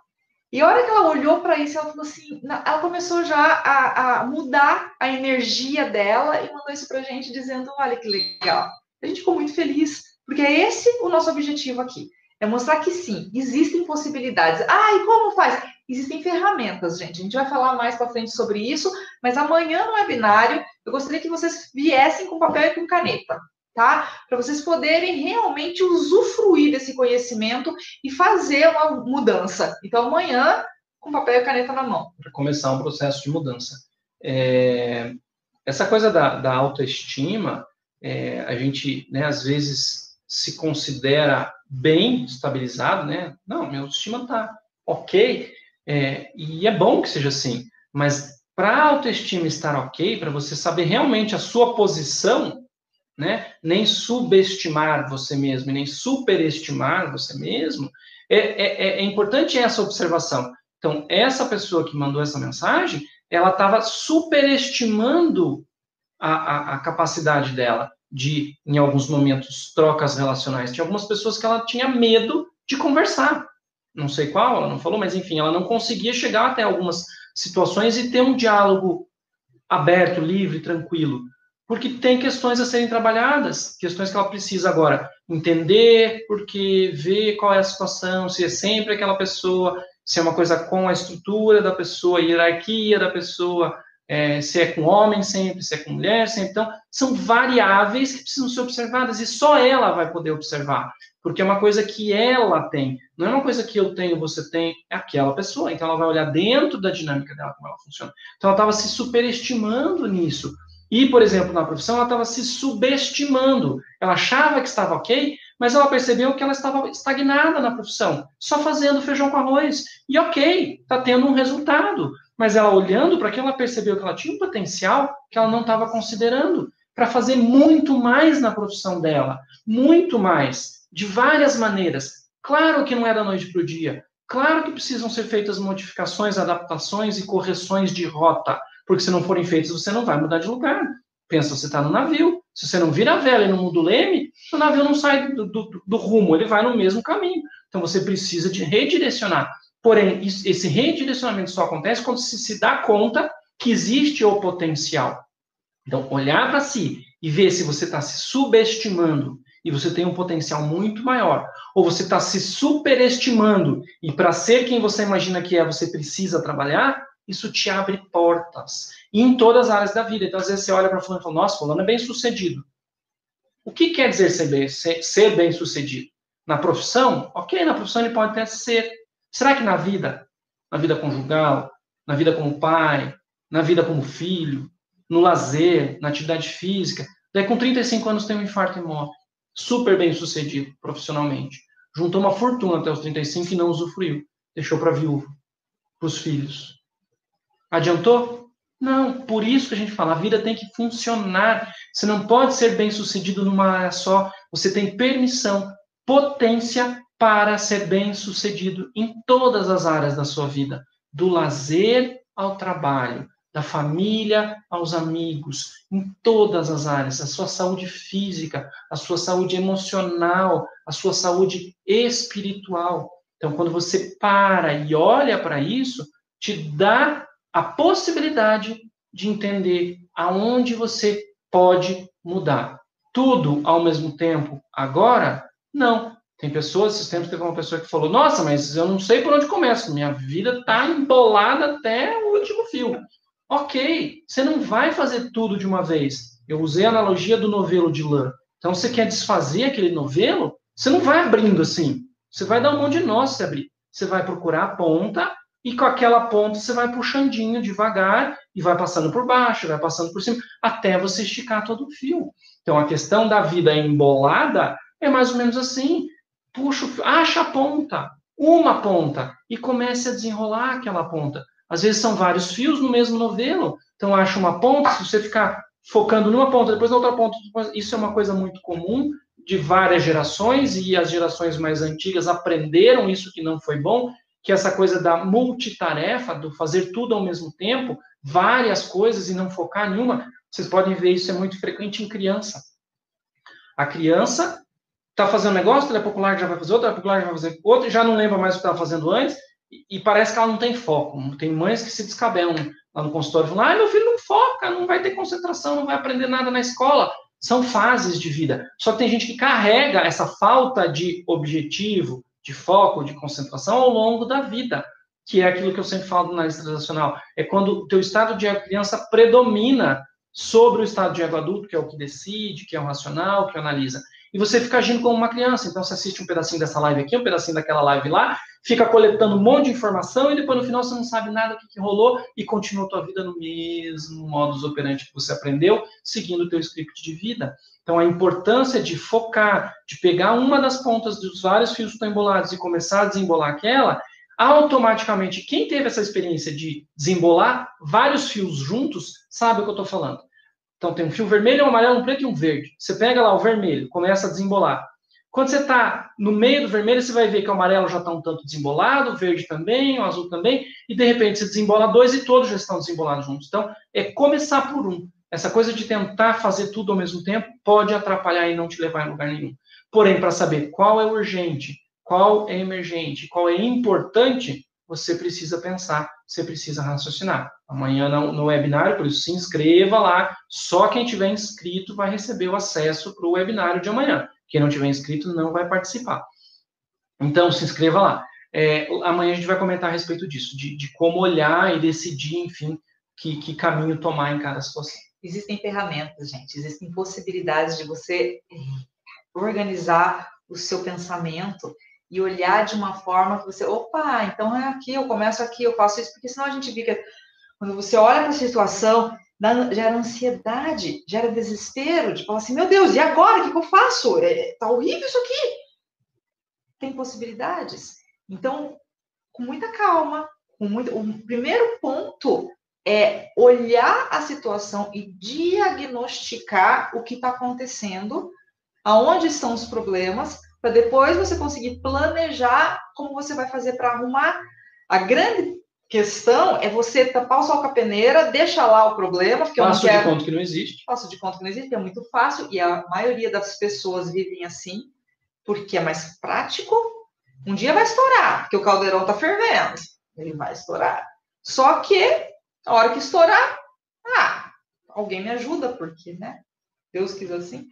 E a hora que ela olhou para isso, ela falou assim, ela começou já a mudar a energia dela e mandou isso para a gente dizendo, olha que legal. A gente ficou muito feliz, porque é esse o nosso objetivo aqui. É mostrar que sim, existem possibilidades. E como faz? Existem ferramentas, gente. A gente vai falar mais para frente sobre isso, mas amanhã no webinário, eu gostaria que vocês viessem com papel e com caneta. tá? Para vocês poderem realmente usufruir desse conhecimento e fazer uma mudança. Então, amanhã, com papel e caneta na mão. Para começar um processo de mudança. Essa coisa da autoestima, a gente, né, às vezes, se considera bem estabilizado, né? Não, minha autoestima está ok, e é bom que seja assim, mas para a autoestima estar ok, para você saber realmente a sua posição, né? Nem subestimar você mesmo, nem superestimar você mesmo, é importante essa observação. Então, essa pessoa que mandou essa mensagem, ela estava superestimando a capacidade dela de, em alguns momentos, trocas relacionais. Tinha algumas pessoas que ela tinha medo de conversar. Não sei qual, ela não falou, mas enfim, ela não conseguia chegar até algumas situações e ter um diálogo aberto, livre, tranquilo. Porque tem questões a serem trabalhadas, questões que ela precisa agora entender, porque ver qual é a situação, se é sempre aquela pessoa, se é uma coisa com a estrutura da pessoa, a hierarquia da pessoa, se é com homem sempre, se é com mulher sempre. Então, são variáveis que precisam ser observadas e só ela vai poder observar, porque é uma coisa que ela tem, não é uma coisa que eu tenho, você tem, é aquela pessoa. Então, ela vai olhar dentro da dinâmica dela, como ela funciona. Então, ela estava se superestimando nisso. E, por exemplo, na profissão, ela estava se subestimando. Ela achava que estava ok, mas ela percebeu que ela estava estagnada na profissão, só fazendo feijão com arroz. E ok, está tendo um resultado. Mas ela olhando para aquilo, ela percebeu que ela tinha um potencial que ela não estava considerando para fazer muito mais na profissão dela. Muito mais, de várias maneiras. Claro que não é da noite para o dia. Claro que precisam ser feitas modificações, adaptações e correções de rota. Porque se não forem feitos, você não vai mudar de lugar. Pensa, você está no navio. Se você não vira a vela e não muda o leme, o navio não sai do rumo, ele vai no mesmo caminho. Então, você precisa de redirecionar. Porém, esse redirecionamento só acontece quando se dá conta que existe o potencial. Então, olhar para si e ver se você está se subestimando e você tem um potencial muito maior, ou você está se superestimando e para ser quem você imagina que é, você precisa trabalhar, isso te abre portas. E em todas as áreas da vida. Então, às vezes, você olha para fulano e fala, nossa, fulano é bem-sucedido. O que quer dizer ser bem-sucedido? Na profissão? Ok, na profissão ele pode até ser. Será que na vida conjugal, na vida como pai, na vida como filho, no lazer, na atividade física, daí com 35 anos tem um infarto e morre. Super bem-sucedido profissionalmente. Juntou uma fortuna até os 35 e não usufruiu. Deixou para a viúva, para os filhos. Adiantou? Não, por isso que a gente fala, a vida tem que funcionar. Você não pode ser bem-sucedido numa área só. Você tem permissão, potência para ser bem-sucedido em todas as áreas da sua vida. Do lazer ao trabalho, da família aos amigos, em todas as áreas. A sua saúde física, a sua saúde emocional, a sua saúde espiritual. Então, quando você para e olha para isso, te dá a possibilidade de entender aonde você pode mudar. Tudo ao mesmo tempo agora? Não. Tem pessoas, esses tempos teve uma pessoa que falou, nossa, mas eu não sei por onde começo, minha vida está embolada até o último fio. Ok, você não vai fazer tudo de uma vez. Eu usei a analogia do novelo de lã. Então, você quer desfazer aquele novelo? Você não vai abrindo assim. Você vai dar um monte de nó se abrir. Você vai procurar a ponta e com aquela ponta você vai puxandinho devagar e vai passando por baixo, vai passando por cima, até você esticar todo o fio. Então, a questão da vida embolada é mais ou menos assim. Puxa o fio, acha a ponta, uma ponta, e comece a desenrolar aquela ponta. Às vezes são vários fios no mesmo novelo, então acha uma ponta, se você ficar focando numa ponta, depois na outra ponta, isso é uma coisa muito comum de várias gerações, e as gerações mais antigas aprenderam isso que não foi bom, que essa coisa da multitarefa, do fazer tudo ao mesmo tempo, várias coisas e não focar em uma, vocês podem ver isso é muito frequente em criança. A criança está fazendo um negócio, ela é popular, já vai fazer outro, ela é popular, já vai fazer outro, e já não lembra mais o que estava fazendo antes, e parece que ela não tem foco. Tem mães que se descabelam lá no consultório, falam, meu filho não foca, não vai ter concentração, não vai aprender nada na escola. São fases de vida. Só que tem gente que carrega essa falta de objetivo, de foco, de concentração ao longo da vida, que é aquilo que eu sempre falo na análise transacional. É quando o teu estado de criança predomina sobre o estado de ego adulto, que é o que decide, que é o racional, que analisa. E você fica agindo como uma criança. Então, você assiste um pedacinho dessa live aqui, um pedacinho daquela live lá, fica coletando um monte de informação e depois, no final, você não sabe nada do que rolou e continua a tua vida no mesmo modus operandi que você aprendeu, seguindo o teu script de vida. Então, a importância de focar, de pegar uma das pontas dos vários fios que estão embolados e começar a desembolar aquela, automaticamente, quem teve essa experiência de desembolar vários fios juntos, sabe o que eu estou falando. Então, tem um fio vermelho, um amarelo, um preto e um verde. Você pega lá o vermelho, começa a desembolar. Quando você está no meio do vermelho, você vai ver que o amarelo já está um tanto desembolado, o verde também, o azul também, e de repente você desembola dois e todos já estão desembolados juntos. Então, é começar por um. Essa coisa de tentar fazer tudo ao mesmo tempo pode atrapalhar e não te levar em lugar nenhum. Porém, para saber qual é urgente, qual é emergente, qual é importante, você precisa pensar, você precisa raciocinar. Amanhã no webinário, por isso se inscreva lá, só quem tiver inscrito vai receber o acesso para o webinário de amanhã. Quem não tiver inscrito não vai participar. Então, se inscreva lá. Amanhã a gente vai comentar a respeito disso, de como olhar e decidir, enfim, que caminho tomar em cada situação. Existem ferramentas, gente, existem possibilidades de você organizar o seu pensamento e olhar de uma forma que você, opa, então é aqui, eu começo aqui, eu faço isso, porque senão a gente fica, quando você olha para a situação, gera ansiedade, gera desespero, de falar assim, meu Deus, e agora, o que eu faço? Tá horrível isso aqui. Tem possibilidades. Então, com muita calma, o primeiro ponto é olhar a situação e diagnosticar o que está acontecendo, aonde estão os problemas, para depois você conseguir planejar como você vai fazer para arrumar. A grande questão é você tapar o sol com a peneira, deixa lá o problema, porque faço de conta que não existe. Faço de conta que não existe, que é muito fácil, e a maioria das pessoas vivem assim, porque é mais prático. Um dia vai estourar, porque o caldeirão está fervendo. Ele vai estourar. Só que, a hora que estourar, alguém me ajuda, porque, né? Deus quis assim.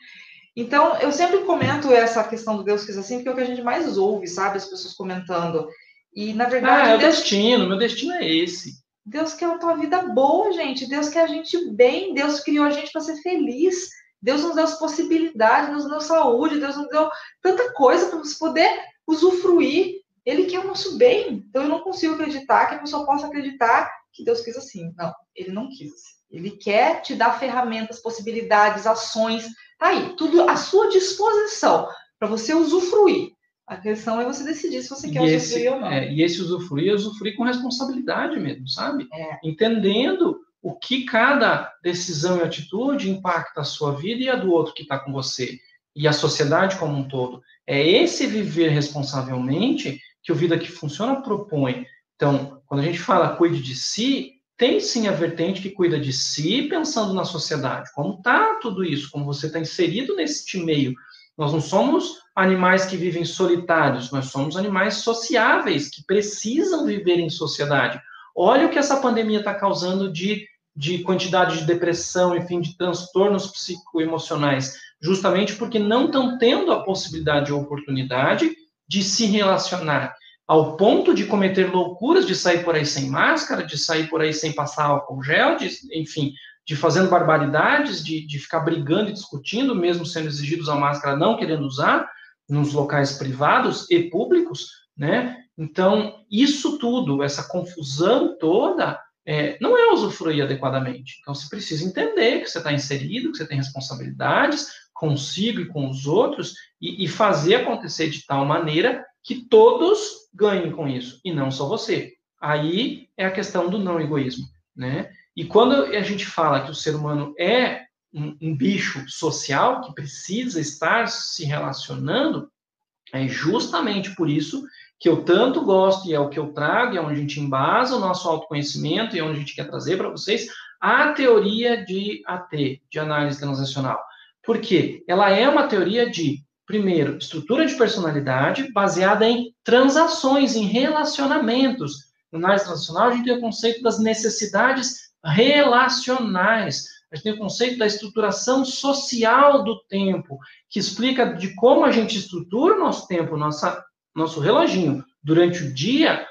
Então, eu sempre comento essa questão do Deus quis assim, porque é o que a gente mais ouve, sabe? As pessoas comentando. E, na verdade... é o destino, meu destino é esse. Deus quer a tua vida boa, gente. Deus quer a gente bem. Deus criou a gente para ser feliz. Deus nos deu as possibilidades, nos deu saúde, Deus nos deu tanta coisa para você poder usufruir. Ele quer o nosso bem. Então, eu não consigo acreditar que a pessoa possa acreditar que Deus quis assim. Não, ele não quis assim. Ele quer te dar ferramentas, possibilidades, ações. Tá aí, tudo à sua disposição para você usufruir. A questão é você decidir se você quer usufruir ou não. E esse usufruir com responsabilidade mesmo, sabe? Entendendo o que cada decisão e atitude impacta a sua vida e a do outro que está com você. E a sociedade como um todo. É esse viver responsavelmente que o Vida que Funciona propõe. Então, quando a gente fala cuide de si, tem sim a vertente que cuida de si pensando na sociedade. Como está tudo isso? Como você está inserido neste meio? Nós não somos animais que vivem solitários, nós somos animais sociáveis, que precisam viver em sociedade. Olha o que essa pandemia está causando de quantidade de depressão, enfim, de transtornos psicoemocionais, justamente porque não estão tendo a possibilidade ou oportunidade de se relacionar, ao ponto de cometer loucuras, de sair por aí sem máscara, de sair por aí sem passar álcool gel, enfim, de fazendo barbaridades, de ficar brigando e discutindo, mesmo sendo exigidos a máscara, não querendo usar, nos locais privados e públicos, né? Então, isso tudo, essa confusão toda, não é usufruir adequadamente. Então, você precisa entender que você está inserido, que você tem responsabilidades consigo e com os outros, e fazer acontecer de tal maneira que todos ganhem com isso, e não só você. Aí é a questão do não egoísmo, né? E quando a gente fala que o ser humano é um bicho social, que precisa estar se relacionando, é justamente por isso que eu tanto gosto, e é o que eu trago, e é onde a gente embasa o nosso autoconhecimento, e é onde a gente quer trazer para vocês a teoria de AT, de análise transacional. Por quê? Ela é uma teoria de, primeiro, estrutura de personalidade baseada em transações, em relacionamentos. Na análise transacional, a gente tem o conceito das necessidades relacionais. A gente tem o conceito da estruturação social do tempo, que explica de como a gente estrutura o nosso tempo, nosso reloginho, durante o dia,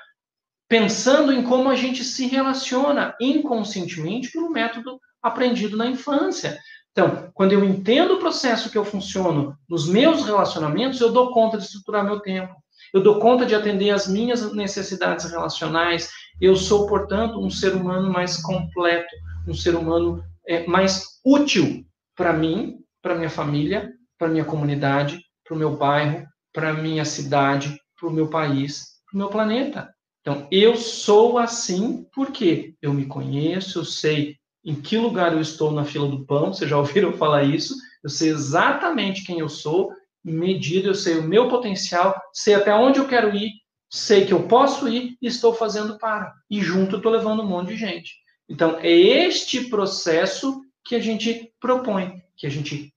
pensando em como a gente se relaciona inconscientemente pelo método aprendido na infância. Então, quando eu entendo o processo que eu funciono nos meus relacionamentos, eu dou conta de estruturar meu tempo. Eu dou conta de atender às minhas necessidades relacionais. Eu sou, portanto, um ser humano mais completo, um ser humano mais útil para mim, para minha família, para minha comunidade, para o meu bairro, para a minha cidade, para o meu país, para o meu planeta. Então, eu sou assim porque eu me conheço, eu sei em que lugar eu estou na fila do pão, vocês já ouviram falar isso, eu sei exatamente quem eu sou, medido, eu sei o meu potencial, sei até onde eu quero ir, sei que eu posso ir e estou fazendo para. E junto eu estou levando um monte de gente. Então, é este processo que a gente propõe, que a gente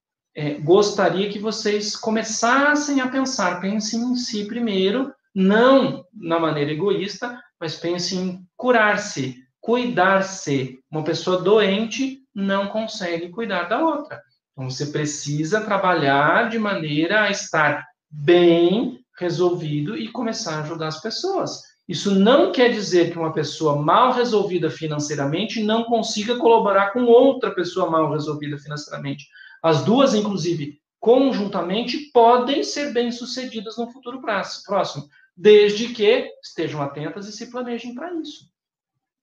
gostaria que vocês começassem a pensar. Pensem em si primeiro, não na maneira egoísta, mas pensem em curar-se, cuidar-se. Uma pessoa doente não consegue cuidar da outra. Então, você precisa trabalhar de maneira a estar bem resolvido e começar a ajudar as pessoas. Isso não quer dizer que uma pessoa mal resolvida financeiramente não consiga colaborar com outra pessoa mal resolvida financeiramente. As duas, inclusive, conjuntamente, podem ser bem-sucedidas no futuro próximo, desde que estejam atentas e se planejem para isso.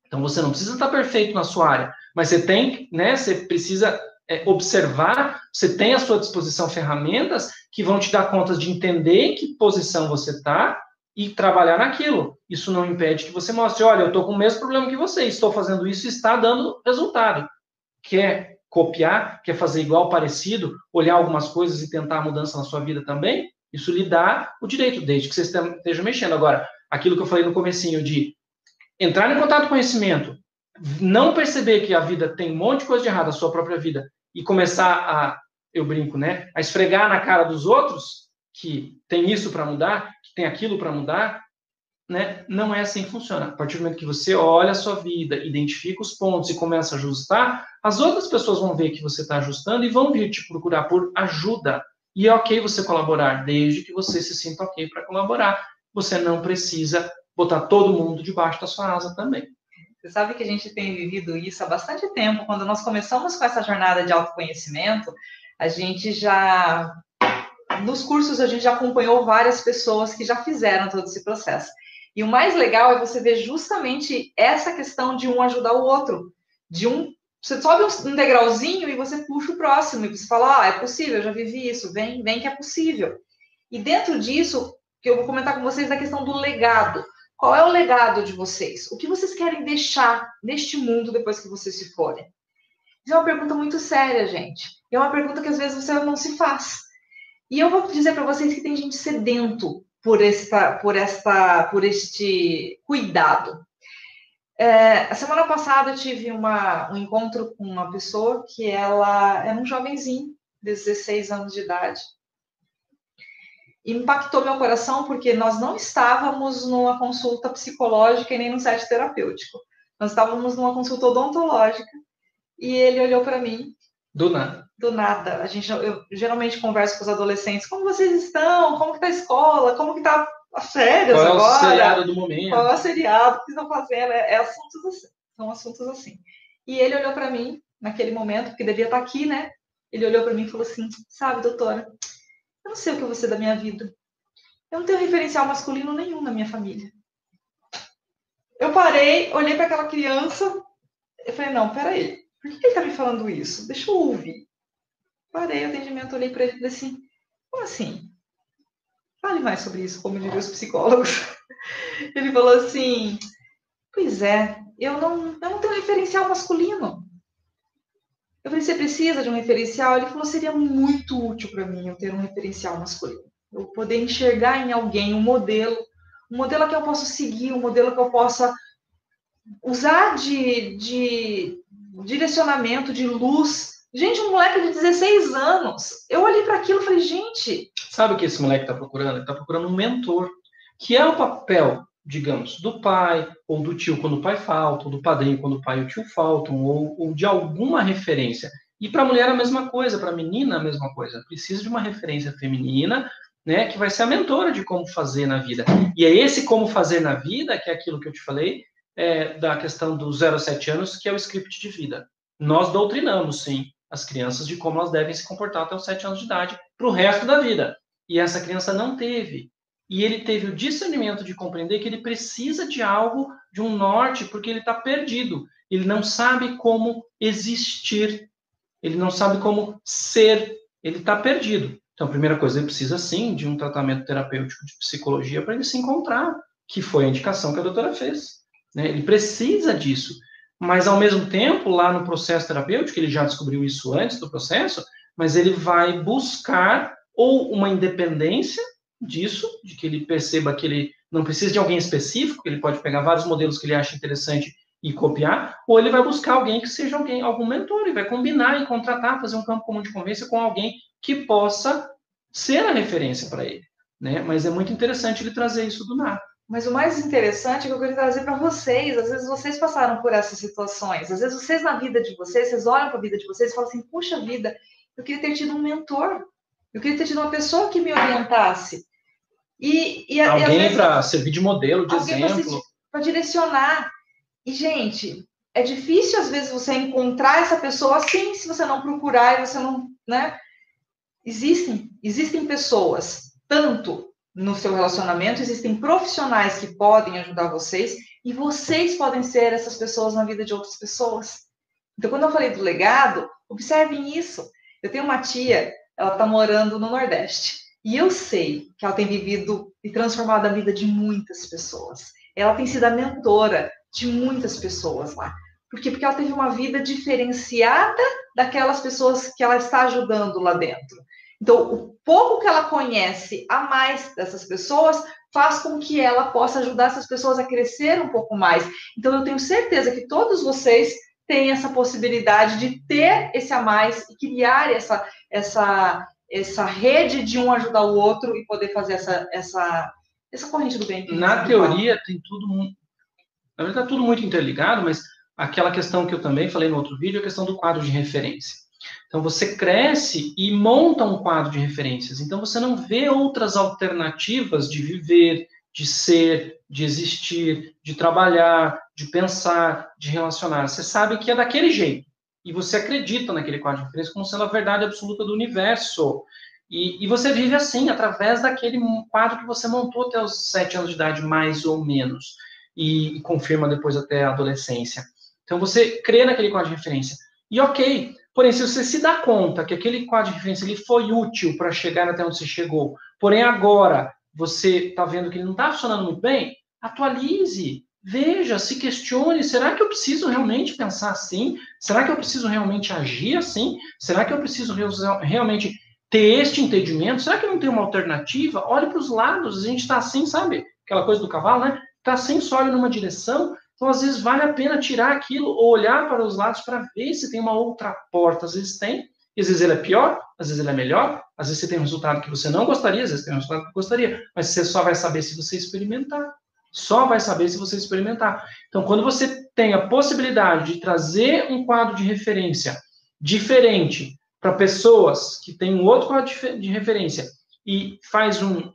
Então, você não precisa estar perfeito na sua área, mas você tem, né, você precisa observar, você tem à sua disposição ferramentas que vão te dar conta de entender em que posição você está e trabalhar naquilo. Isso não impede que você mostre, olha, eu estou com o mesmo problema que você, estou fazendo isso e está dando resultado. Quer copiar, quer fazer igual, parecido, olhar algumas coisas e tentar a mudança na sua vida também? Isso lhe dá o direito, desde que você esteja mexendo. Agora, aquilo que eu falei no comecinho de entrar em contato com conhecimento, não perceber que a vida tem um monte de coisa de errado, a sua própria vida, e começar a, eu brinco, né, a esfregar na cara dos outros que tem isso para mudar, que tem aquilo para mudar, né, não é assim que funciona. A partir do momento que você olha a sua vida, identifica os pontos e começa a ajustar, as outras pessoas vão ver que você está ajustando e vão vir te procurar por ajuda. E é ok você colaborar, desde que você se sinta ok para colaborar. Você não precisa botar todo mundo debaixo da sua asa também. Você sabe que a gente tem vivido isso há bastante tempo. Quando nós começamos com essa jornada de autoconhecimento, a gente já, nos cursos, a gente já acompanhou várias pessoas que já fizeram todo esse processo. E o mais legal é você ver justamente essa questão de um ajudar o outro. Você sobe um degrauzinho e você puxa o próximo. E você fala, é possível, eu já vivi isso, vem que é possível. E dentro disso, que eu vou comentar com vocês da questão do legado. Qual é o legado de vocês? O que vocês querem deixar neste mundo depois que vocês se forem? Isso é uma pergunta muito séria, gente. E é uma pergunta que às vezes você não se faz. E eu vou dizer para vocês que tem gente sedento por este cuidado. A semana passada eu tive um encontro com uma pessoa que ela era um jovenzinho, de 16 anos de idade. E impactou meu coração porque nós não estávamos numa consulta psicológica e nem num set terapêutico. Nós estávamos numa consulta odontológica e ele olhou para mim. Do nada. Do nada. Eu geralmente converso com os adolescentes. Como vocês estão? Como que está a escola? Como que está as férias agora? Qual é o seriado do momento? Qual é o seriado? O que estão fazendo? Assuntos assim. São assuntos assim. E ele olhou para mim naquele momento, porque devia estar aqui, né? Ele olhou para mim e falou assim, sabe, doutora, eu não sei o que eu vou ser da minha vida. Eu não tenho referencial masculino nenhum na minha família. Eu parei, olhei para aquela criança, eu falei, não, peraí, por que ele está me falando isso? Deixa eu ouvir. Parei o atendimento, olhei para ele e falei assim, como assim? Fale mais sobre isso, como diriam os psicólogos. Ele falou assim, pois é, eu não tenho referencial masculino. Eu falei, você precisa de um referencial? Ele falou, seria muito útil para mim eu ter um referencial masculino. Eu poder enxergar em alguém um modelo que eu possa seguir, um modelo que eu possa usar de direcionamento, de luz. Gente, um moleque de 16 anos. Eu olhei para aquilo e falei, gente... Sabe o que esse moleque está procurando? Ele está procurando um mentor, que é o papel, digamos, do pai ou do tio quando o pai falta, ou do padrinho quando o pai e o tio faltam, ou de alguma referência. E para a mulher a mesma coisa, para a menina a mesma coisa. Precisa de uma referência feminina, né, que vai ser a mentora de como fazer na vida. E é esse como fazer na vida, que é aquilo que eu te falei, da questão dos 0 a 7 anos, que é o script de vida. nós doutrinamos, sim, as crianças de como elas devem se comportar até os 7 anos de idade para o resto da vida. E essa criança não teve. E ele teve o discernimento de compreender que ele precisa de algo, de um norte, porque ele está perdido. Ele não sabe como existir. Ele não sabe como ser. Ele está perdido. Então, a primeira coisa, ele precisa, sim, de um tratamento terapêutico de psicologia para ele se encontrar, que foi a indicação que a doutora fez. Né? Ele precisa disso. Mas, ao mesmo tempo, lá no processo terapêutico, ele já descobriu isso antes do processo, mas ele vai buscar ou uma independência disso, de que ele perceba que ele não precisa de alguém específico, que ele pode pegar vários modelos que ele acha interessante e copiar, ou ele vai buscar alguém que seja algum mentor, e vai combinar e contratar, fazer um campo comum de convivência com alguém que possa ser a referência para ele. Né? Mas é muito interessante ele trazer isso do nada. Mas o mais interessante é que eu queria trazer para vocês. Às vezes vocês passaram por essas situações. Às vezes vocês, na vida de vocês olham para a vida de vocês e falam assim, puxa vida, eu queria ter tido um mentor. Eu queria ter tido uma pessoa que me orientasse. Alguém para servir de modelo, de exemplo. Para direcionar. E, gente, é difícil, às vezes, você encontrar essa pessoa assim, se você não procurar e você não... né? Existem pessoas, tanto no seu relacionamento, existem profissionais que podem ajudar vocês e vocês podem ser essas pessoas na vida de outras pessoas. Então, quando eu falei do legado, observem isso. Eu tenho uma tia, ela está morando no Nordeste e eu sei que ela tem vivido e transformado a vida de muitas pessoas. Ela tem sido a mentora de muitas pessoas lá. Por quê? Porque ela teve uma vida diferenciada daquelas pessoas que ela está ajudando lá dentro. Então, o pouco que ela conhece a mais dessas pessoas faz com que ela possa ajudar essas pessoas a crescer um pouco mais. Então, eu tenho certeza que todos vocês têm essa possibilidade de ter esse a mais e criar essa rede de um ajudar o outro e poder fazer essa corrente do bem. Na teoria, tem tudo... Na verdade, está tudo muito interligado, mas aquela questão que eu também falei no outro vídeo é a questão do quadro de referência. Então, você cresce e monta um quadro de referências. Então, você não vê outras alternativas de viver, de ser, de existir, de trabalhar, de pensar, de relacionar. Você sabe que é daquele jeito. E você acredita naquele quadro de referência como sendo a verdade absoluta do universo. E você vive assim, através daquele quadro que você montou até os 7 anos de idade, mais ou menos. E confirma depois até a adolescência. Então, você crê naquele quadro de referência. E ok, porém, se você se dá conta que aquele quadro de referência ele foi útil para chegar até onde você chegou, porém agora você está vendo que ele não está funcionando muito bem, atualize, veja, se questione, será que eu preciso realmente pensar assim? Será que eu preciso realmente agir assim? Será que eu preciso realmente ter este entendimento? Será que não tem uma alternativa? Olhe para os lados, a gente está assim, sabe? Aquela coisa do cavalo, né? Está sem só olho numa direção, então às vezes vale a pena tirar aquilo ou olhar para os lados para ver se tem uma outra porta. Às vezes tem, às vezes ele é pior, às vezes ele é melhor, às vezes você tem um resultado que você não gostaria, às vezes tem um resultado que gostaria, mas você só vai saber se você experimentar. Só vai saber se você experimentar. Então, quando você tem a possibilidade de trazer um quadro de referência diferente para pessoas que têm um outro quadro de referência e faz um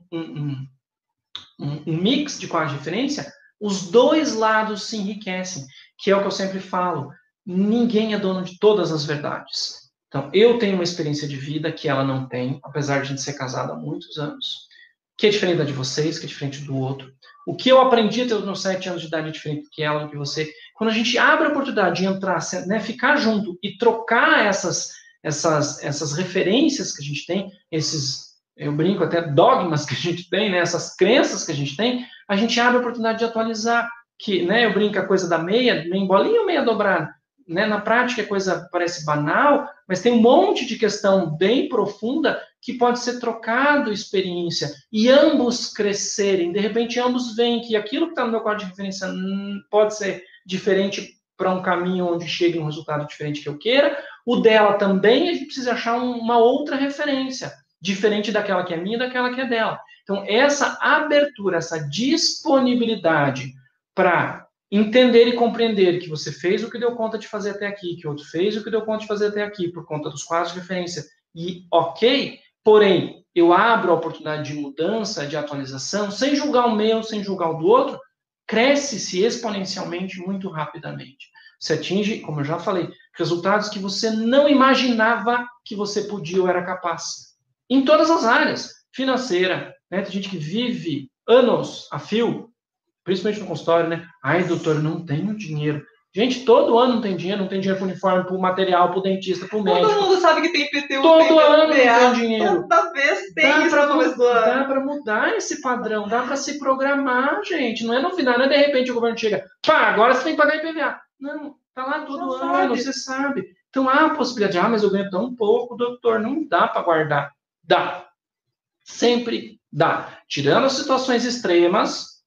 mix de quadros de referência, os dois lados se enriquecem, que é o que eu sempre falo. Ninguém é dono de todas as verdades. Então, eu tenho uma experiência de vida que ela não tem, apesar de a gente ser casado há muitos anos, que é diferente da de vocês, que é diferente do outro. O que eu aprendi até os meus 7 anos de idade é diferente do que ela, do que você. Quando a gente abre a oportunidade de entrar, né, ficar junto e trocar essas referências que a gente tem, eu brinco até dogmas que a gente tem, né, essas crenças que a gente tem, a gente abre a oportunidade de atualizar, que, né, eu brinco a coisa da meia em bolinha ou meia dobrada, né, na prática a coisa parece banal, mas tem um monte de questão bem profunda que pode ser trocado experiência, e ambos crescerem, de repente ambos veem que aquilo que está no meu quadro de referência pode ser diferente para um caminho onde chegue um resultado diferente que eu queira, o dela também, a gente precisa achar uma outra referência, diferente daquela que é minha e daquela que é dela. Então, essa abertura, essa disponibilidade para entender e compreender que você fez o que deu conta de fazer até aqui, que o outro fez o que deu conta de fazer até aqui, por conta dos quadros de referência, e ok, porém, eu abro a oportunidade de mudança, de atualização, sem julgar o meu, sem julgar o do outro, cresce-se exponencialmente muito rapidamente. Você atinge, como eu já falei, resultados que você não imaginava que você podia ou era capaz. Em todas as áreas. Financeira, né? Tem gente que vive anos a fio, principalmente no consultório, né? Ai, doutor, não tenho dinheiro. Gente, todo ano não tem dinheiro para o uniforme, para o material, para o dentista, para o médico. Todo mundo sabe que tem IPTU, todo ano não tem dinheiro. Toda vez tem isso no começo do ano. Dá para mudar esse padrão, dá para se programar, gente. Não é no final, não é de repente o governo chega, pá, agora você tem que pagar IPVA. Não, tá lá todo ano, você sabe. Então há a possibilidade, mas eu ganho tão pouco, doutor, não dá para guardar. Dá. Sempre dá. Tirando situações extremas,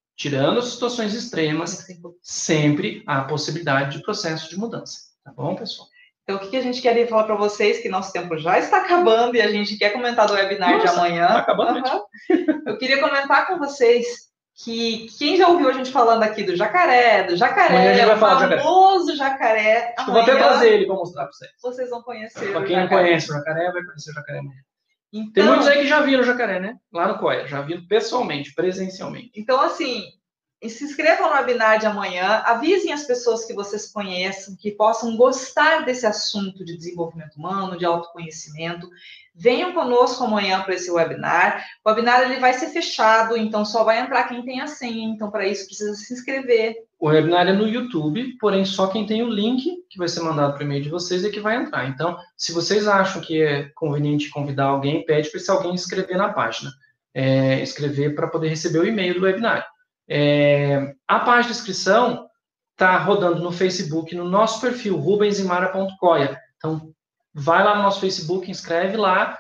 sempre há a possibilidade de processo de mudança. Tá bom, pessoal? Então, o que a gente queria falar para vocês, que nosso tempo já está acabando e a gente quer comentar do webinar de amanhã. Tá acabando. Eu queria comentar com vocês que quem já ouviu a gente falando aqui do jacaré, amanhã a gente vai falar do famoso jacaré, amanhã, eu vou até trazer ele para mostrar para vocês. Vocês vão conhecer. Para quem não conhece o jacaré, vai conhecer o jacaré amanhã. Então, tem muitos aí que já viram o jacaré, né? Lá no COIA, já viram pessoalmente, presencialmente. Então, assim, se inscrevam no webinar de amanhã, avisem as pessoas que vocês conheçam, que possam gostar desse assunto de desenvolvimento humano, de autoconhecimento. Venham conosco amanhã para esse webinar. O webinar ele vai ser fechado, então só vai entrar quem tem a senha. Então, para isso, precisa se inscrever. O webinar é no YouTube, porém só quem tem o link que vai ser mandado para o e-mail de vocês é que vai entrar. Então, se vocês acham que é conveniente convidar alguém, pede para esse alguém inscrever na página. Escrever para poder receber o e-mail do webinar. A página de inscrição está rodando no Facebook, no nosso perfil, rubensimara.coia. Então, vai lá no nosso Facebook, inscreve lá,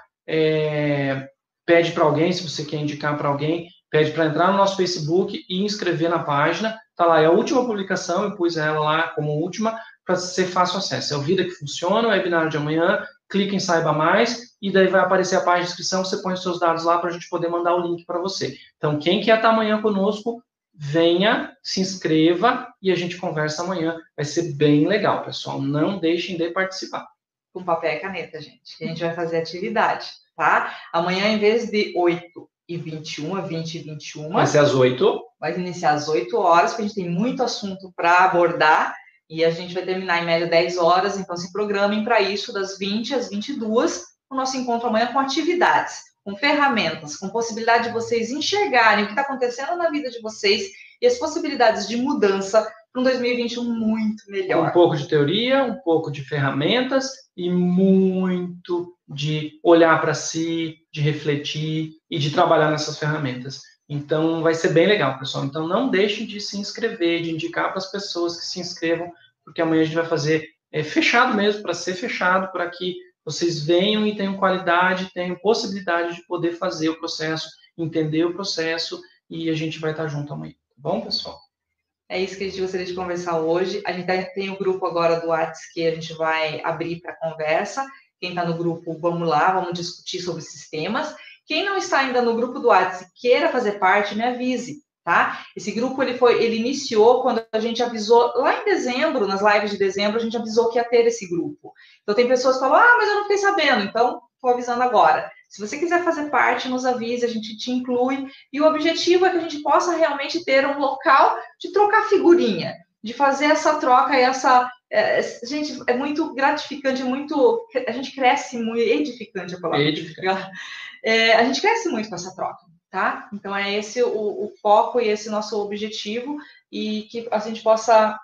pede para alguém, se você quer indicar para alguém, pede para entrar no nosso Facebook e inscrever na página. Tá lá, é a última publicação, eu pus ela lá como última, para ser fácil acesso. É o Vida que Funciona, o webinar de amanhã, clica em Saiba Mais, e daí vai aparecer a página de inscrição, você põe os seus dados lá para a gente poder mandar o link para você. Então, quem quer estar amanhã conosco, venha, se inscreva e a gente conversa amanhã. Vai ser bem legal, pessoal. Não deixem de participar. Com papel e caneta, gente. A gente vai fazer atividade, tá? Amanhã, em vez de 8h21, 20h21. Vai ser às 8. Vai iniciar às 8 horas, porque a gente tem muito assunto para abordar. E a gente vai terminar em média 10 horas. Então, se programem para isso, das 20 às 22. O nosso encontro amanhã com atividades, com ferramentas, com possibilidade de vocês enxergarem o que está acontecendo na vida de vocês e as possibilidades de mudança para um 2021 muito melhor. Um pouco de teoria, um pouco de ferramentas e muito de olhar para si, de refletir e de trabalhar nessas ferramentas. Então, vai ser bem legal, pessoal. Então, não deixem de se inscrever, de indicar para as pessoas que se inscrevam, porque amanhã a gente vai fazer fechado mesmo, para ser fechado, para que vocês venham e tenham qualidade, tenham possibilidade de poder fazer o processo, entender o processo, e a gente vai estar junto amanhã. Tá bom, pessoal? É isso que a gente gostaria de conversar hoje. A gente tem o grupo agora do WhatsApp que a gente vai abrir para conversa. Quem está no grupo, vamos lá, vamos discutir sobre esses temas. Quem não está ainda no grupo do WhatsApp e queira fazer parte, me avise, tá? Esse grupo, ele iniciou quando a gente avisou, lá em dezembro, nas lives de dezembro, a gente avisou que ia ter esse grupo. Então, tem pessoas que falam, mas eu não fiquei sabendo, então, estou avisando agora. Se você quiser fazer parte, nos avise, a gente te inclui. E o objetivo é que a gente possa realmente ter um local de trocar figurinha, de fazer essa troca e essa... gente, é muito gratificante, a gente cresce muito, edificante a palavra. Edificante. A gente cresce muito com essa troca, tá? Então, é esse o foco e esse nosso objetivo, e que a gente possa...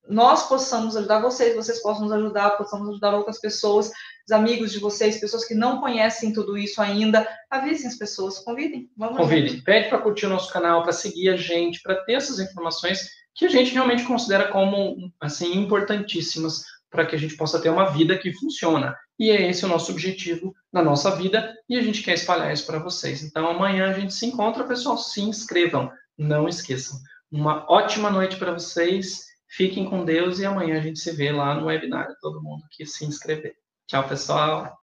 nós possamos ajudar vocês, vocês possam nos ajudar, possamos ajudar outras pessoas, os amigos de vocês, pessoas que não conhecem tudo isso ainda. Avisem as pessoas, convidem. Convidem. Pede para curtir o nosso canal, para seguir a gente, para ter essas informações que a gente realmente considera como, assim, importantíssimas para que a gente possa ter uma vida que funciona. E é esse o nosso objetivo na nossa vida, e a gente quer espalhar isso para vocês. Então, amanhã a gente se encontra, pessoal. Se inscrevam, não esqueçam. Uma ótima noite para vocês. Fiquem com Deus e amanhã a gente se vê lá no webinar. Todo mundo que se inscrever. Tchau, pessoal.